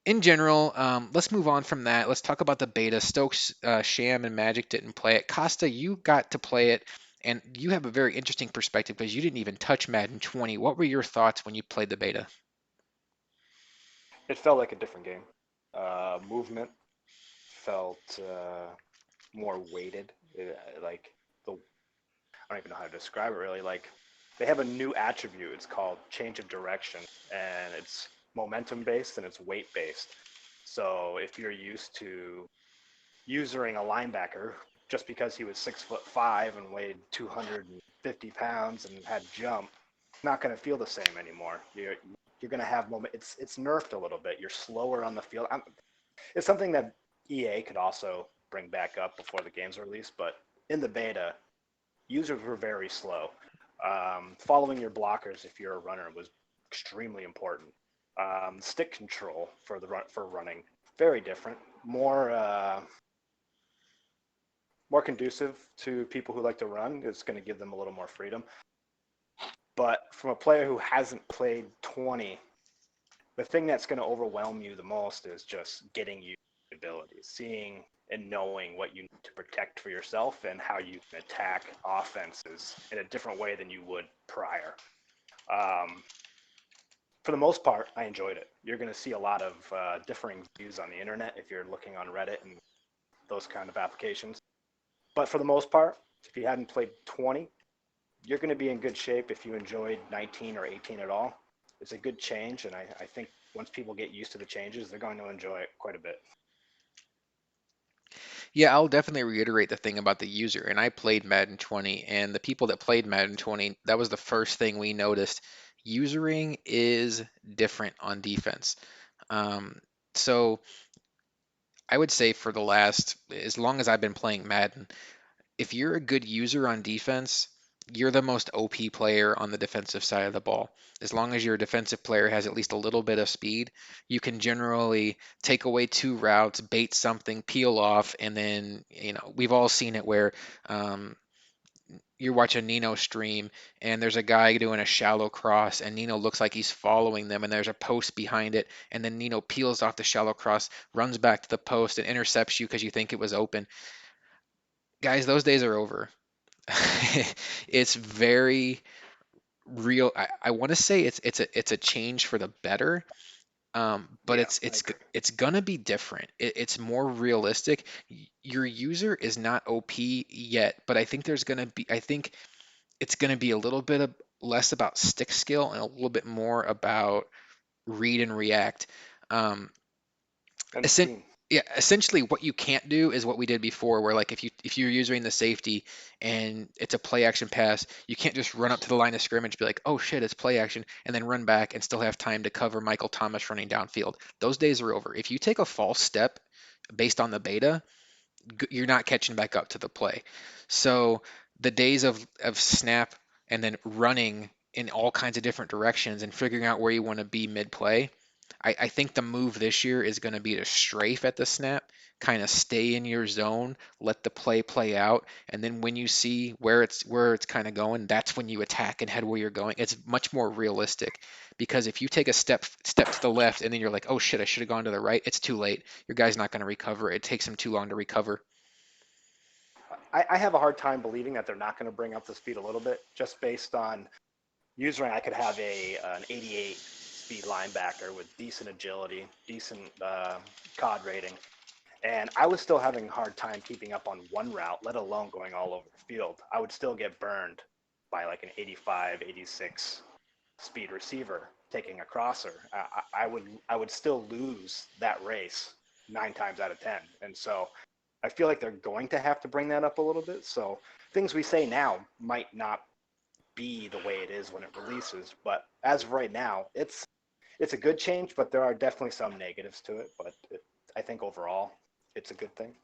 in general, let's move on from that. Let's talk about the beta. Stokes, Sham, and Magic didn't play it. Costa, you got to play it, and you have a very interesting perspective because you didn't even touch Madden 20. What were your thoughts when you played the beta? it felt like a different game. Movement felt more weighted. Like the I don't even know how to describe it really. Like they have a new attribute. It's called change of direction, and it's momentum based and it's weight based. So if you're used to using a linebacker just because he was 6'5" and weighed 250 pounds and had jump, not going to feel the same anymore. You're going to have moment. It's nerfed a little bit. You're slower on the field. It's something that EA could also bring back up before the game's released, but in the beta, users were very slow. Following your blockers if you're a runner was extremely important. Stick control for running, very different, more conducive to people who like to run. It's going to give them a little more freedom. But from a player who hasn't played 20, the thing that's going to overwhelm you the most is just getting you abilities, seeing and knowing what you need to protect for yourself and how you can attack offenses in a different way than you would prior. Um, for the most part, I enjoyed it. You're going to see a lot of differing views on the internet if you're looking on Reddit and those kind of applications. But for the most part, if you hadn't played 20, you're going to be in good shape if you enjoyed 19 or 18 at all. It's a good change, and I think once people get used to the changes, they're going to enjoy it quite a bit. Yeah, I'll definitely reiterate the thing about the user. And I played Madden 20, and the people that played Madden 20, that was the first thing we noticed. Usering is different on defense. Um, so I would say for the last, as long as I've been playing Madden, if you're a good user on defense, you're the most OP player on the defensive side of the ball. As long as your defensive player has at least a little bit of speed, you can generally take away two routes, bait something, peel off, and then, we've all seen it where um, you're watching Nino stream and there's a guy doing a shallow cross and Nino looks like he's following them and there's a post behind it and then Nino peels off the shallow cross, runs back to the post and intercepts you because you think it was open. Guys, those days are over. It's very real. I want to say it's a change for the better, but Yeah, it's I it's agree. it's gonna be different. It's more realistic. Your user is not OP yet, but I think it's gonna be a little bit of less about stick skill and a little bit more about read and react. Um, And essen- scheme. yeah, essentially what you can't do is what we did before, where like if you're using the safety and it's a play action pass, you can't just run up to the line of scrimmage, be like, oh shit, it's play action, and then run back and still have time to cover Michael Thomas running downfield. Those days are over. If you take a false step based on the beta, you're not catching back up to the play. So the days of snap and then running in all kinds of different directions and figuring out where you want to be mid play, I think the move this year is going to be to strafe at the snap, kind of stay in your zone, let the play out, and then when you see where it's kind of going, that's when you attack and head where you're going. It's much more realistic because if you take a step to the left and then you're like, oh shit, I should have gone to the right, it's too late. Your guy's not going to recover. It takes him too long to recover. I have a hard time believing that they're not going to bring up the speed a little bit just based on usually I could have an 88 speed linebacker with decent agility, decent COD rating, and I was still having a hard time keeping up on one route, let alone going all over the field. I would still get burned by like an 85, 86 speed receiver taking a crosser. I would still lose that race 9 times out of 10, and so I feel like they're going to have to bring that up a little bit. So things we say now might not be the way it is when it releases, but as of right now, it's a good change, but there are definitely some negatives to it. But I think overall, it's a good thing.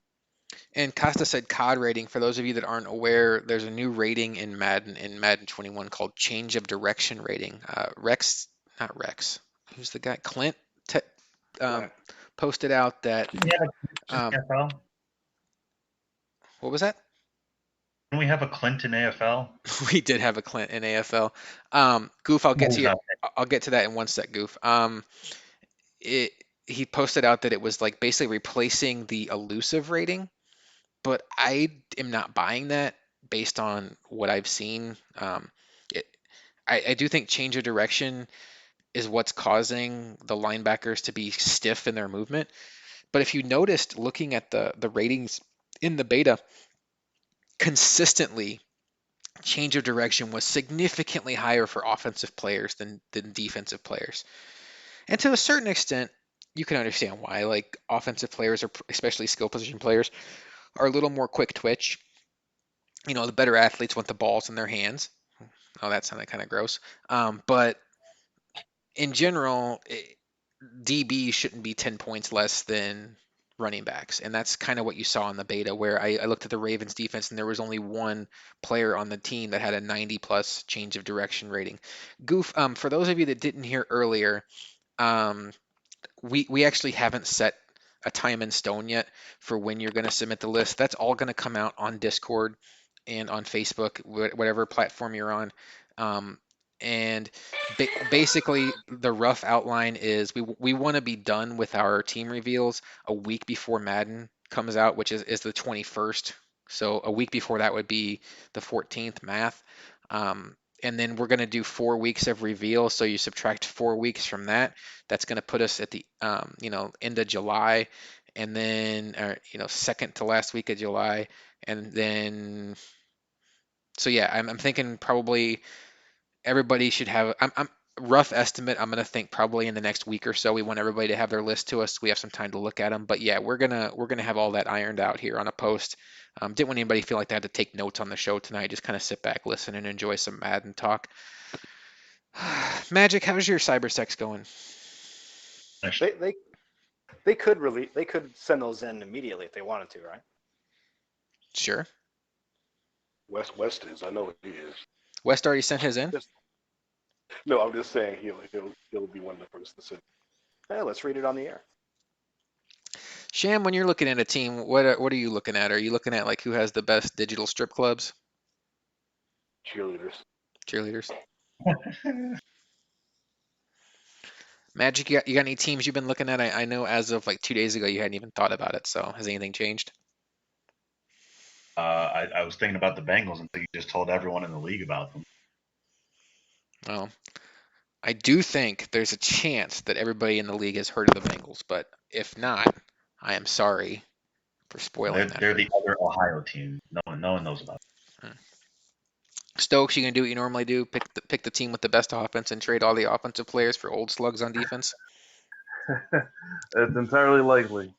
And Costa said COD rating. For those of you that aren't aware, there's a new rating in Madden 21 called change of direction rating. Rex, not Rex. Who's the guy? Clint te- um, Clint, posted out that Can we have a Clinton um, AFL? what was that? Can we have a Clinton AFL? We did have a Clint in AFL. Goof, I'll get No, to he's you. not. I'll get to that in one sec, Goof. It he posted out that it was like basically replacing the elusive rating, but I am not buying that based on what I've seen. It, I do think change of direction is what's causing the linebackers to be stiff in their movement. But if you noticed looking at the ratings in the beta, consistently change of direction was significantly higher for offensive players than defensive players. And to a certain extent, you can understand why. Like offensive players, or especially skill position players, are a little more quick twitch. The better athletes want the balls in their hands. Oh, that sounded kind of gross. But in general, DB shouldn't be 10 points less than running backs. And that's kind of what you saw in the beta, where I looked at the Ravens defense and there was only one player on the team that had a 90 plus change of direction rating. Goof, for those of you that didn't hear earlier, um, we actually haven't set a time in stone yet for when you're going to submit the list. That's all going to come out on Discord and on Facebook, whatever platform you're on. Um, and basically, the rough outline is we want to be done with our team reveals a week before Madden comes out, which is the 21st. So a week before that would be the 14th math. And then we're going to do 4 weeks of reveal. So you subtract 4 weeks from that. That's going to put us at the end of July, and then second to last week of July, and then so yeah, I'm thinking probably everybody should have. I'm rough estimate. I'm gonna think probably in the next week or so. We want everybody to have their list to us. We have some time to look at them. But yeah, we're gonna have all that ironed out here on a post. Didn't want anybody feel like they had to take notes on the show tonight. Just kind of sit back, listen, and enjoy some Madden talk. Magic, how's your cyber sex going? They could send those in immediately if they wanted to, right? Sure. West is. I know he is. West already sent his in. Just No, I'm just saying he'll be one of the first to sit. let's read it on the air. Sham, when you're looking at a team, what are you looking at? Are you looking at like who has the best digital strip clubs? Cheerleaders. Cheerleaders. Magic, you got any teams you've been looking at? I know as of like 2 days ago you hadn't even thought about it. So has anything changed? I was thinking about the Bengals until you just told everyone in the league about them. Well, I do think there's a chance that everybody in the league has heard of the Bengals, but if not, I am sorry for spoiling that. They're the other Ohio team. No one knows about Hmm. Stokes, you gonna do what you normally do? Pick the team with the best offense and trade all the offensive players for old slugs on defense. It's entirely likely.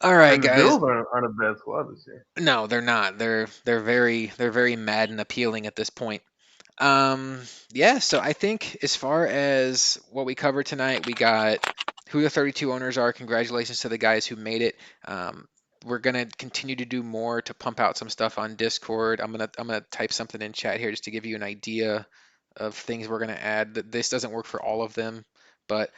All right, And the guys. Bills aren't a bad squad this year. No, they're not. They're very mad and appealing at this point. Um, yeah, so I think as far as what we covered tonight, we got who the 32 owners are. Congratulations to the guys who made it. We're gonna continue to do more to pump out some stuff on Discord. I'm gonna type something in chat here just to give you an idea of things we're gonna add. This doesn't work for all of them, but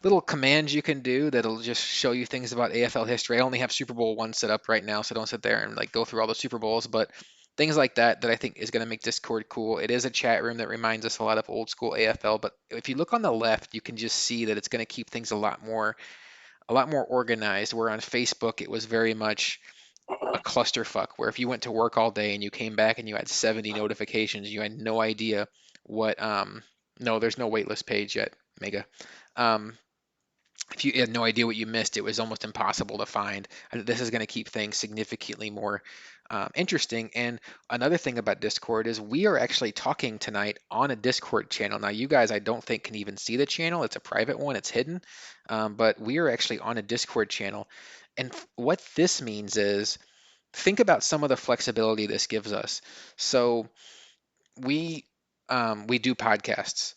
little commands you can do that'll just show you things about AFL history. I only have Super Bowl one set up right now, so don't sit there and like go through all the Super Bowls, but things like that I think is going to make Discord cool. It is a chat room that reminds us a lot of old school AFL, but if you look on the left, you can just see that it's going to keep things a lot more organized. Where on Facebook it was very much a clusterfuck, where if you went to work all day and you came back and you had 70 notifications, you had no idea what no, there's no waitlist page yet, Mega. Um, if you had no idea what you missed, it was almost impossible to find. This is going to keep things significantly more interesting. And another thing about Discord is we are actually talking tonight on a Discord channel. Now, you guys, I don't think can even see the channel. It's a private one. It's hidden. But we are actually on a Discord channel. And what this means is think about some of the flexibility this gives us. So we we do podcasts.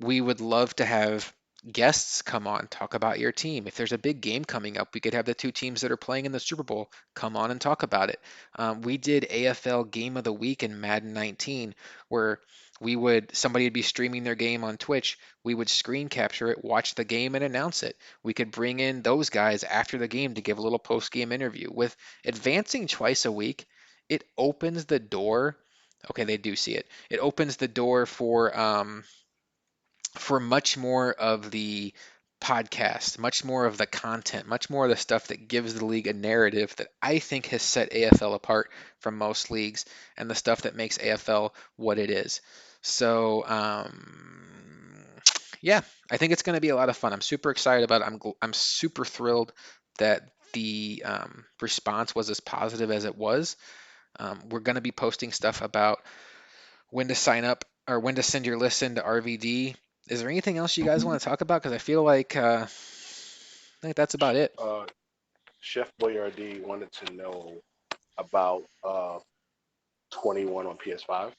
We would love to have guests come on, talk about your team. If there's a big game coming up, we could have the two teams that are playing in the Super Bowl come on and talk about it. We did AFL Game of the Week in Madden 19, where somebody would be streaming their game on Twitch. We would screen capture it, watch the game, and announce it. We could bring in those guys after the game to give a little post game interview. With advancing twice a week, it opens the door. Okay, they do see it. It opens the door for much more of the podcast, much more of the content, much more of the stuff that gives the league a narrative that I think has set AFL apart from most leagues, and the stuff that makes AFL what it is. So, yeah, I think it's going to be a lot of fun. I'm super excited about it. I'm super thrilled that the response was as positive as it was. We're going to be posting stuff about when to sign up or when to send your list in to RVD. Is there anything else you guys want to talk about? Because I feel like I think that's about it. Chef Boyardee wanted to know about 21 on PS5.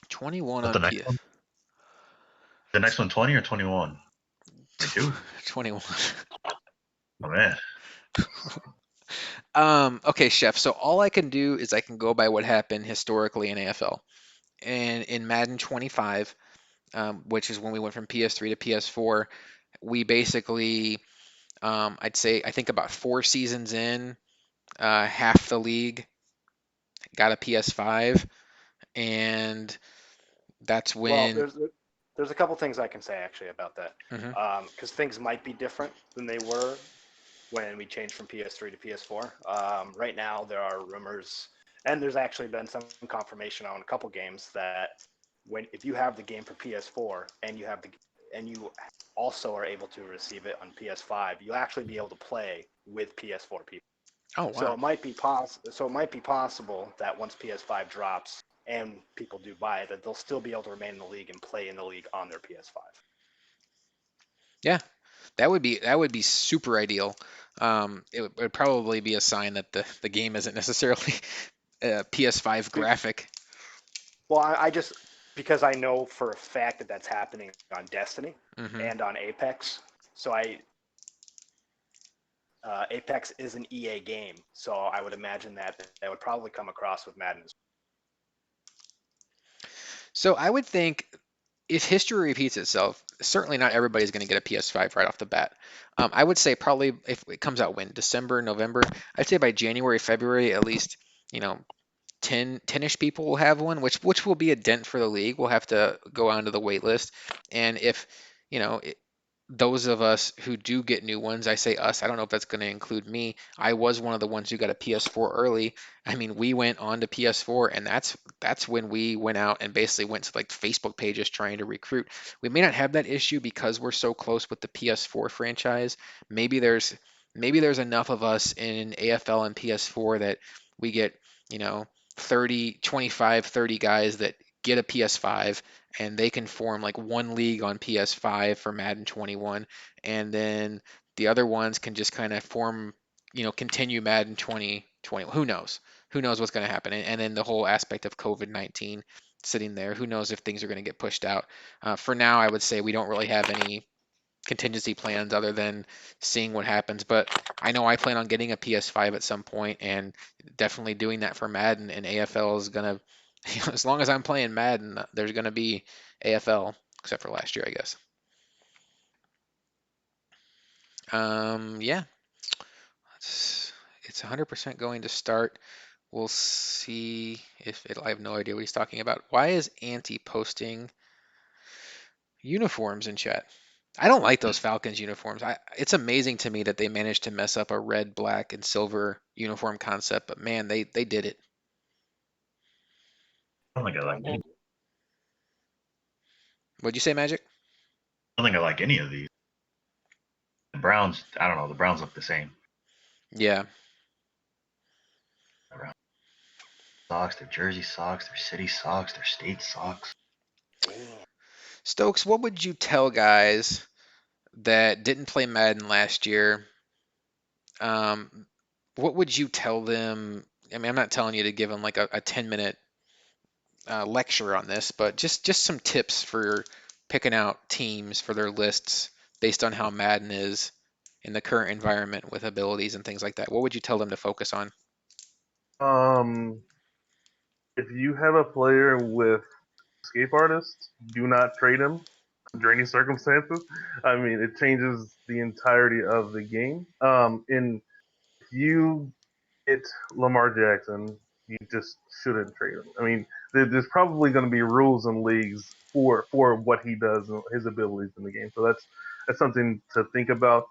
21 But on the next P one, the next one, 20 or 21? 22. 21. Oh man. Okay, Chef. So all I can do is I can go by what happened historically in AFL. And in Madden 25, which is when we went from PS3 to PS4, we basically, I'd say, I think about 4 seasons in, half the league got a PS5, and that's Well, when. there's a couple things I can say actually about that, Mhm. because things might be different than they were when we changed from PS3 to PS4. Right now, there are rumors, and there's actually been some confirmation on a couple games that when if you have the game for PS4 and you also are able to receive it on PS5, you'll actually be able to play with PS4 people. Oh So wow. it might be So it might be possible that once PS5 drops and people do buy it, that they'll still be able to remain in the league and play in the league on their PS5. Yeah, that would be super ideal. It would probably be a sign that the game isn't necessarily PS5 graphic. Well, I just because I know for a fact that that's happening on Destiny Hmm. and on Apex. So Apex is an EA game, so I would imagine that that would probably come across with Madden. So I would think if history repeats itself, certainly not everybody's going to get a PS5 right off the bat. I would say probably if it comes out when December, November, I'd say by January, February, at least, you know, 10-ish people will have one, which will be a dent for the league. We'll have to go onto the wait list. And if, you know, those of us who do get new ones, I say us, I don't know if that's going to include me. I was one of the ones who got a PS4 early. I mean, we went on to PS4, and that's when we went out and basically went to like Facebook pages trying to recruit. We may not have that issue because we're so close with the PS4 franchise. Maybe there's enough of us in AFL and PS4 that we get, you know, 30, 25, 30 guys that get a PS5, and they can form like one league on PS5 for Madden 21, and then the other ones can just kind of form, continue Madden 2020. Who knows? Who knows what's going to happen? And then the whole aspect of COVID-19 sitting there. Who knows if things are going to get pushed out? For now, I would say we don't really have any contingency plans other than seeing what happens. But I know I plan on getting a PS5 at some point, and definitely doing that for Madden. And AFL is gonna, as long as I'm playing Madden, there's gonna be AFL, except for last year, I guess. Yeah, it's 100% going to start. We'll see if it. I have no idea what he's talking about. Why is Anti posting uniforms in chat? I don't like those Falcons uniforms. It's amazing to me that they managed to mess up a red, black, and silver uniform concept, but man, they did it. I don't think I like Don't any. you? What'd you say, Magic? I don't think I like any of these. The Browns, I don't know. The Browns look the same. Yeah. The Browns socks, their jersey socks, their city socks, their state socks. Damn. Stokes, what would you tell guys that didn't play Madden last year? Um, what would you tell them? I mean, I'm not telling you to give them like a 10-minute lecture on this, but just some tips for picking out teams for their lists based on how Madden is in the current environment with abilities and things like that. What would you tell them to focus on? Um, if you have a player with escape artist, do not trade him under any circumstances. I mean, it changes the entirety of the game. And if you get Lamar Jackson you just shouldn't trade him. I mean, there's probably going to be rules and leagues for what he does and his abilities in the game. So that's something to think about.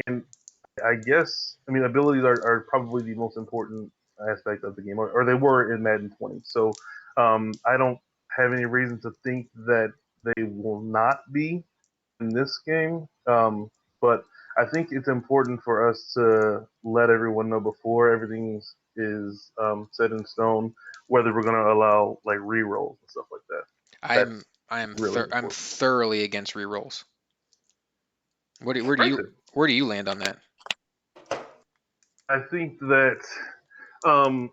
And I guess I mean abilities are probably the most important aspect of the game, or they were in Madden 20. So I don't have any reason to think that they will not be in this game. But I think it's important for us to let everyone know before everything is set in stone whether we're going to allow like re-rolls and stuff like that. I'm That's I'm really I'm important. thoroughly against rerolls. Where do you Granted, where do you land on that? I think that um,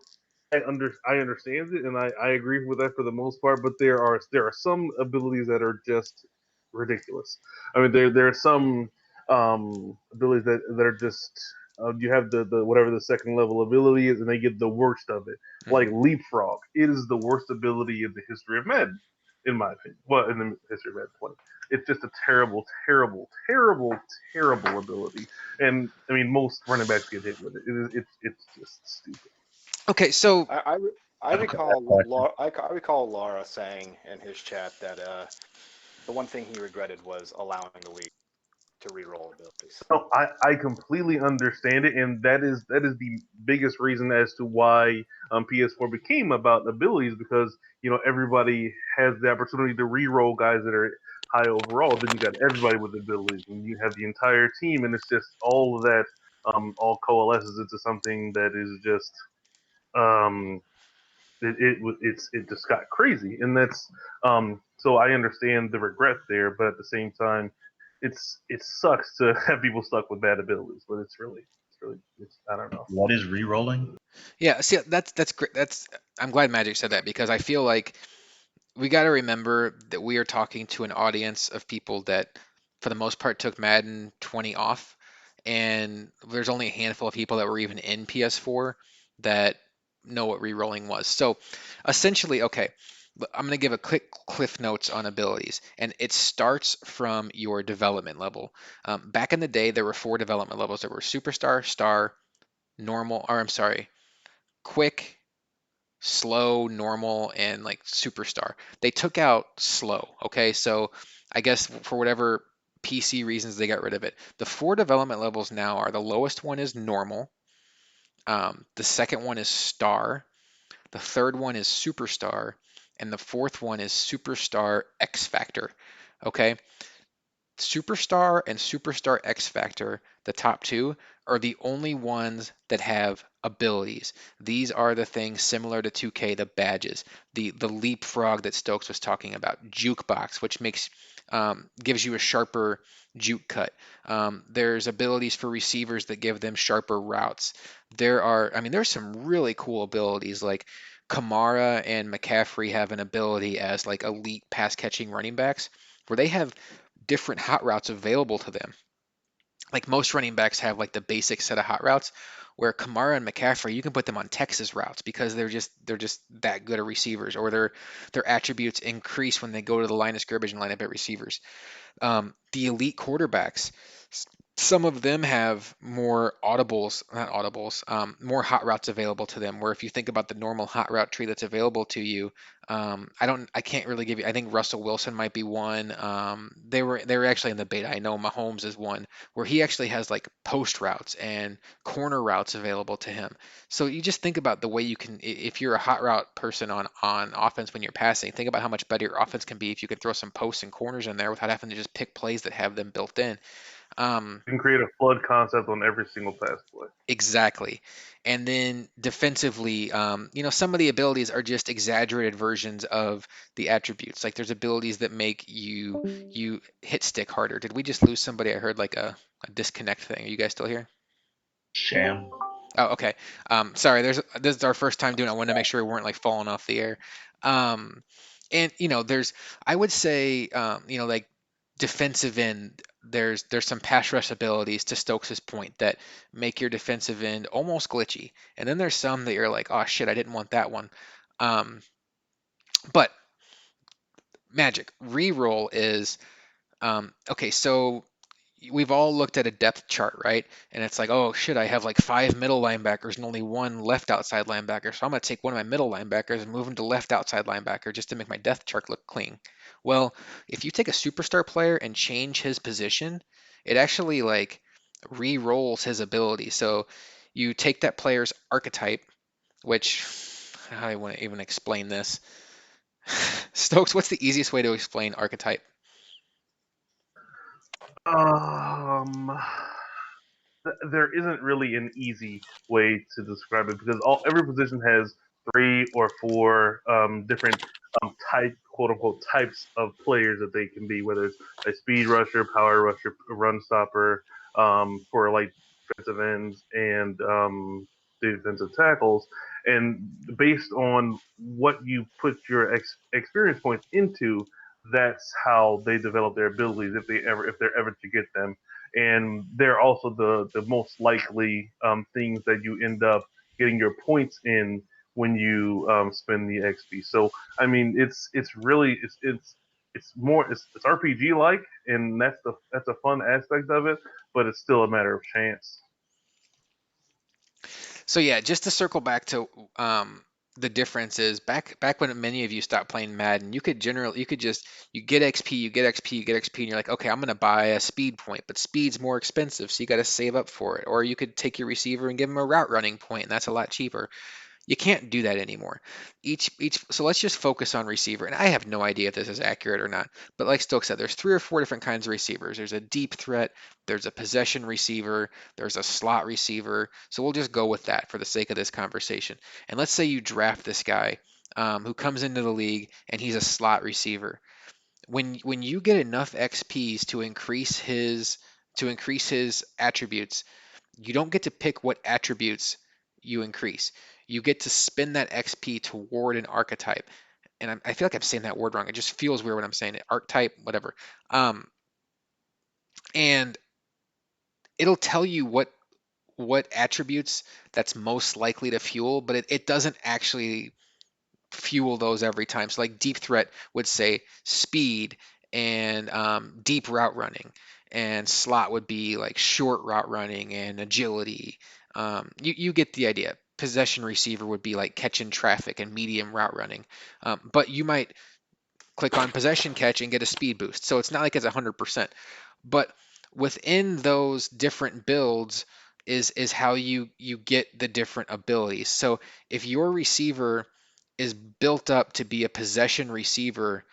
I understand it, and I agree with that for the most part. But there are some abilities that are just ridiculous. I mean, there are some abilities that are just you have the whatever the second level ability is, and they get the worst of it. Like Hmm. leapfrog, it is the worst ability in the history of Madden, in my opinion. Well, in the history of Madden 20, it's just a terrible, terrible, terrible, terrible ability. And I mean, most running backs get hit with it. It's just stupid. Okay, so I, I, re- I I have a recall question. I recall Laura saying in his chat that the one thing he regretted was allowing the league to re-roll abilities. No, I completely understand it, and that is the biggest reason as to why PS4 became about abilities because everybody has the opportunity to re-roll guys that are high overall. Then you got everybody with abilities, and you have the entire team, and it's just all of that all coalesces into something that is just um, it just got crazy, and that's so I understand the regret there, but at the same time, it sucks to have people stuck with bad abilities, but it's I don't know. What is re-rolling? yeah, see that's great. I'm glad Magic said that because I feel like we got to remember that we are talking to an audience of people that, for the most part, took Madden 20 off, and there's only a handful of people that were even in PS4 that know what re-rolling was. So, essentially, okay, I'm going to give a quick cliff notes on abilities, and it starts from your development level. Back in the day, there were 4 development levels. There were Superstar, Star, Normal, or I'm sorry, Quick, slow, normal, and like superstar. They took out slow. Okay, so I guess for whatever PC reasons they got rid of it. The 4 development levels now are the lowest one is normal, the second one is star, the third one is superstar, and the fourth one is superstar X Factor. Okay, Superstar and Superstar X Factor, the top two, are the only ones that have abilities. These are the things similar to 2K, the badges, the leapfrog that Stokes was talking about, jukebox, which gives you a sharper juke cut. There's abilities for receivers that give them sharper routes. I mean, there's some really cool abilities like Kamara and McCaffrey have an ability as like elite pass catching running backs where they have different hot routes available to them. Like most running backs have like the basic set of hot routes, where Kamara and McCaffrey you can put them on Texas routes because they're just that good of receivers, or their attributes increase when they go to the line of scrimmage and line up at receivers. The elite quarterbacks, some of them have more audibles, not audibles, more hot routes available to them. Where if you think about the normal hot route tree that's available to you, I can't really give you. I think Russell Wilson might be one. They were actually in the beta. I know Mahomes is one where he actually has like post routes and corner routes available to him. So you just think about the way you can, if you're a hot route person on offense when you're passing, think about how much better your offense can be if you can throw some posts and corners in there without having to just pick plays that have them built in. Um, You can create a flood concept on every single pass play. exactly. And then defensively, some of the abilities are just exaggerated versions of the attributes. Like there's abilities that make you hit stick harder. Did we just lose somebody? I heard like a disconnect thing. Are you guys still here? Sham. Oh, okay. Sorry, this is our first time doing it. I wanted to make sure we weren't like falling off the air. Um, and I would say, like defensive end, there's some pass rush abilities to Stokes's point that make your defensive end almost glitchy. And then there's some that you're like, oh shit, I didn't want that one. Um, but Magic reroll is okay. So we've all looked at a depth chart, right? And it's like, oh shit, I have like 5 middle linebackers and only one left outside linebacker. So I'm gonna take one of my middle linebackers and move him to left outside linebacker just to make my depth chart look clean. Well, if you take a superstar player and change his position, it actually like re-rolls his ability. So you take that player's archetype, which how do I want to even explain this? Stokes, what's the easiest way to explain archetype? Um, there isn't really an easy way to describe it because every position has 3 or 4 different type quote unquote types of players that they can be, whether it's a speed rusher, power rusher, run stopper, for like defensive ends and defensive tackles, and based on what you put your experience points into, that's how they develop their abilities if they're ever to get them, and they're also the most likely things that you end up getting your points in when you spend the XP. So I mean, it's really it's more it's RPG like, and that's a fun aspect of it, but it's still a matter of chance. So yeah, just to circle back to the difference is back when many of you stopped playing Madden, you could just you get XP, you get XP, you get XP, and you're like, okay, I'm gonna buy a speed point, but speed's more expensive, so you got to save up for it. Or you could take your receiver and give him a route running point, and that's a lot cheaper. You can't do that anymore. Each so let's just focus on receiver. And I have no idea if this is accurate or not. But like Stokes said, there's 3 or 4 different kinds of receivers. There's a deep threat, there's a possession receiver, there's a slot receiver. So we'll just go with that for the sake of this conversation. And let's say you draft this guy who comes into the league and he's a slot receiver. When you get enough XPs to increase his attributes, you don't get to pick what attributes you increase. You get to spend that XP toward an archetype. And I feel like I'm saying that word wrong. It just feels weird when I'm saying it. Archetype, whatever. Um, and it'll tell you what attributes that's most likely to fuel, but it doesn't actually fuel those every time. So like deep threat would say speed and deep route running, and slot would be like short route running and agility. You get the idea. Possession receiver would be like catching traffic and medium route running. But you might click on possession catch and get a speed boost. So it's not like it's 100%. But within those different builds is how you get the different abilities. So if your receiver is built up to be a possession receiver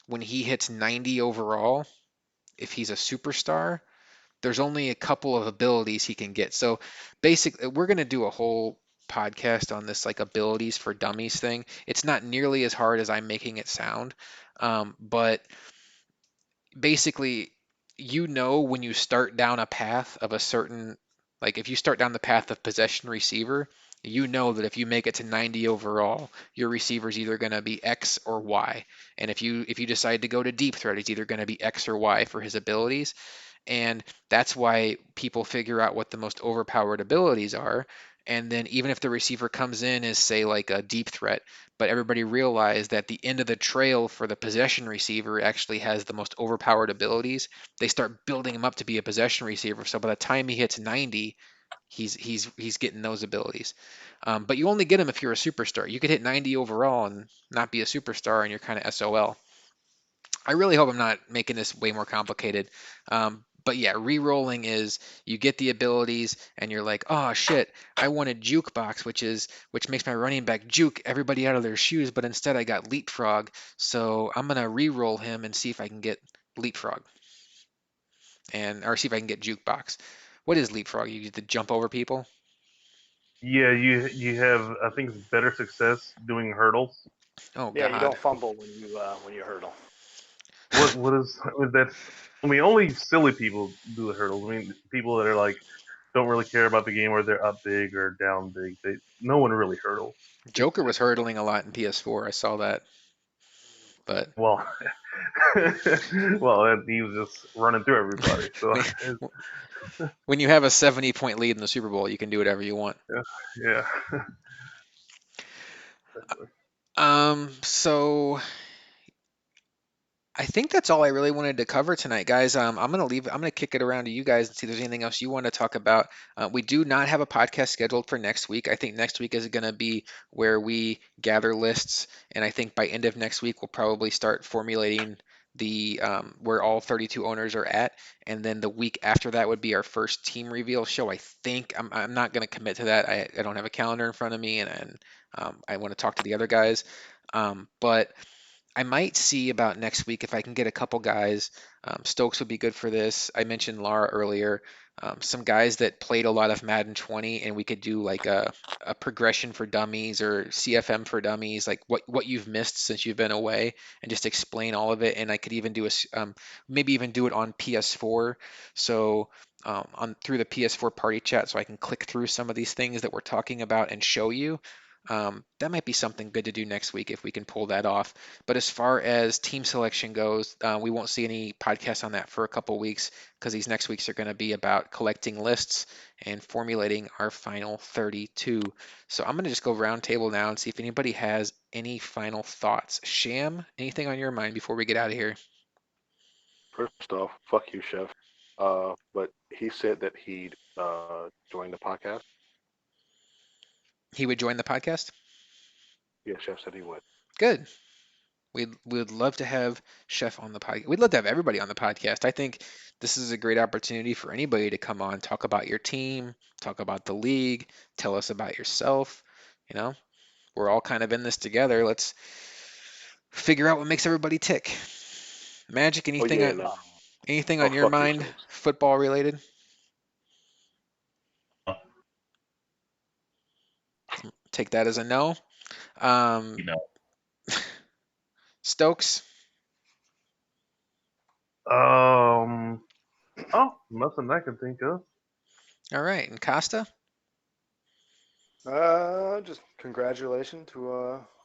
when he hits 90 overall, if he's a superstar, there's only a couple of abilities he can get. So basically, we're going to do a whole podcast on this like abilities for dummies thing. It's not nearly as hard as I'm making it sound, but basically, when you start down a path of a certain, like if you start down the path of possession receiver, you know that if you make it to 90 overall, your receiver's either going to be X or Y. And if you decide to go to deep threat, it's either going to be X or Y for his abilities. And that's why people figure out what the most overpowered abilities are. And then even if the receiver comes in as say like a deep threat, but everybody realized that the end of the trail for the possession receiver actually has the most overpowered abilities, they start building him up to be a possession receiver. So by the time he hits 90, he's getting those abilities. But you only get him if you're a superstar. You could hit 90 overall and not be a superstar, and you're kind of SOL. I really hope I'm not making this way more complicated. But yeah, re-rolling is you get the abilities and you're like, oh shit, I wanted jukebox, which makes my running back juke everybody out of their shoes, but instead I got leapfrog, so I'm gonna re-roll him and see if I can get leapfrog or see if I can get jukebox. What is leapfrog? You get to jump over people? Yeah, you have I think it's better success doing hurdles. Oh Yeah, you God. don't fumble when you hurdle. What is that's? I mean, only silly people do the hurdles. I mean, people that are like don't really care about the game or they're up big or down big. No one really hurdles. Joker was hurdling a lot in PS4. I saw that, but Well, well, and he was just running through everybody. So when you have a 70-point lead in the Super Bowl, you can do whatever you want. yeah, So I think that's all I really wanted to cover tonight, guys. I'm gonna leave. I'm gonna kick it around to you guys and see if there's anything else you want to talk about. We do not have a podcast scheduled for next week. I think next week is gonna be where we gather lists, and I think by end of next week we'll probably start formulating the where all 32 owners are at, and then the week after that would be our first team reveal show. I think I'm not gonna commit to that. I don't have a calendar in front of me, and I want to talk to the other guys. But I might see about next week if I can get a couple guys. Stokes would be good for this. I mentioned Lara earlier. Some guys that played a lot of Madden 20, and we could do like a progression for dummies or CFM for dummies, like what you've missed since you've been away, and just explain all of it. And I could even do maybe even do it on PS4, so on through the PS4 party chat, so I can click through some of these things that we're talking about and show you. That might be something good to do next week if we can pull that off. But as far as team selection goes, we won't see any podcasts on that for a couple weeks because these next weeks are going to be about collecting lists and formulating our final 32. So I'm going to just go round table now and see if anybody has any final thoughts. Sham, anything on your mind before we get out of here? First off, fuck you, Chef. But he said that he'd join the podcast. He would join the podcast? Yeah, Chef said he would. Good. We'd love to have Chef on the podcast. We'd love to have everybody on the podcast. I think this is a great opportunity for anybody to come on, talk about your team, talk about the league, tell us about yourself. You know, we're all kind of in this together. Let's figure out what makes everybody tick. Magic, Oh yeah, no. anything Oh on your fuck you, mind, Stokes. football related? Take that as a no. Um, You know, Stokes. Um. Oh, nothing I can think of. All right, and Costa. Just congratulations to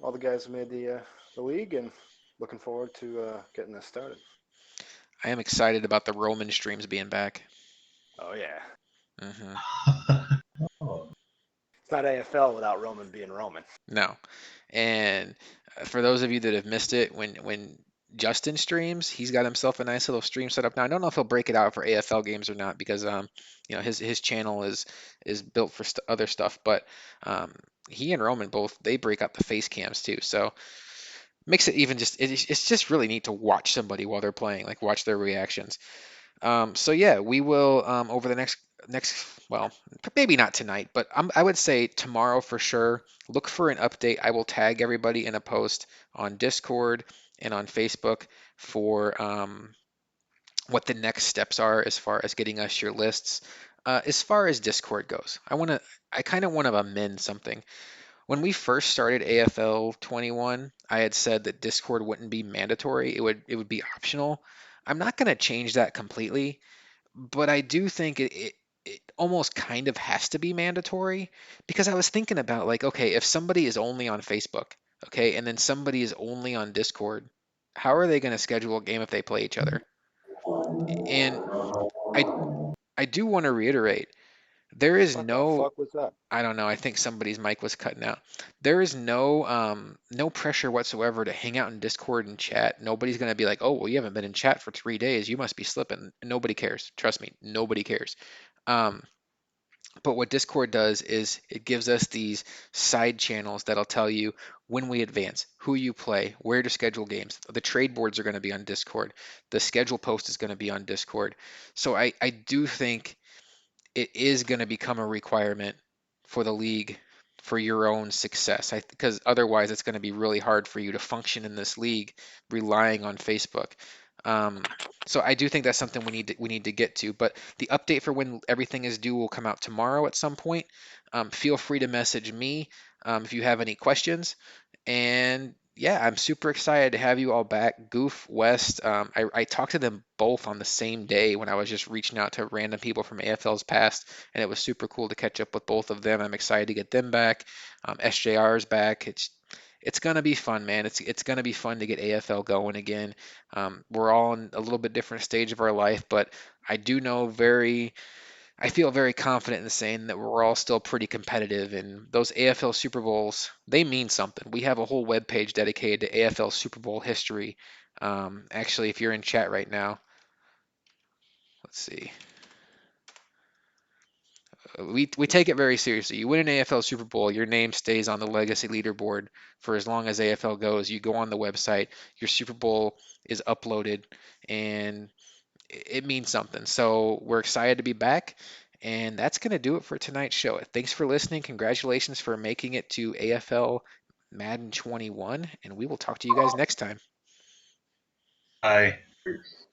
all the guys who made the league, and looking forward to getting this started. I am excited about the Roman streams being back. Oh yeah, hmm oh, it's not AFL without Roman being Roman. No. And for those of you that have missed it, when Justin streams, he's got himself a nice little stream set up. Now I don't know if he'll break it out for AFL games or not because his channel is built for other stuff, but um he and Roman both they break out the face cams too. So makes it even just it's just really neat to watch somebody while they're playing, like watch their reactions. So yeah, we will over the next well, maybe not tonight, but I would say tomorrow for sure. Look for an update. I will tag everybody in a post on Discord and on Facebook for what the next steps are as far as getting us your lists. As far as Discord goes, I kind of want to amend something. When we first started AFL 21, I had said that Discord wouldn't be mandatory. It would be optional. I'm not going to change that completely, but I do think it almost kind of has to be mandatory because I was thinking about like, okay, if somebody is only on Facebook, okay, and then somebody is only on Discord, how are they going to schedule a game if they play each other? And I I do want to reiterate, there is What the no fuck was that? I don't know. I think somebody's mic was cutting out. There is no pressure whatsoever to hang out in Discord and chat. Nobody's gonna be like, oh well, you haven't been in chat for 3 days. You must be slipping. Nobody cares. Trust me, nobody cares. Um, but what Discord does is it gives us these side channels that'll tell you when we advance, who you play, where to schedule games. The trade boards are going to be on Discord. The schedule post is going to be on Discord. So I do think it is going to become a requirement for the league for your own success. Because otherwise, it's going to be really hard for you to function in this league relying on Facebook. Um, so I do think that's something we need to get to. But the update for when everything is due will come out tomorrow at some point. Feel free to message me if you have any questions. And yeah, I'm super excited to have you all back. Goof, West, I talked to them both on the same day when I was just reaching out to random people from AFL's past, and it was super cool to catch up with both of them. I'm excited to get them back. SJR's back. It's gonna be fun, man. It's gonna be fun to get AFL going again. We're all in a little bit different stage of our life, but I do know very I feel very confident in saying that we're all still pretty competitive, and those AFL Super Bowls, they mean something. We have a whole web page dedicated to AFL Super Bowl history. Actually, if you're in chat right now, let's see. We take it very seriously. You win an AFL Super Bowl, your name stays on the legacy leaderboard for as long as AFL goes. You go on the website, your Super Bowl is uploaded, and it means something. So we're excited to be back. And that's going to do it for tonight's show. Thanks for listening. Congratulations for making it to AFL Madden 21. And we will talk to you guys next time. I Peace.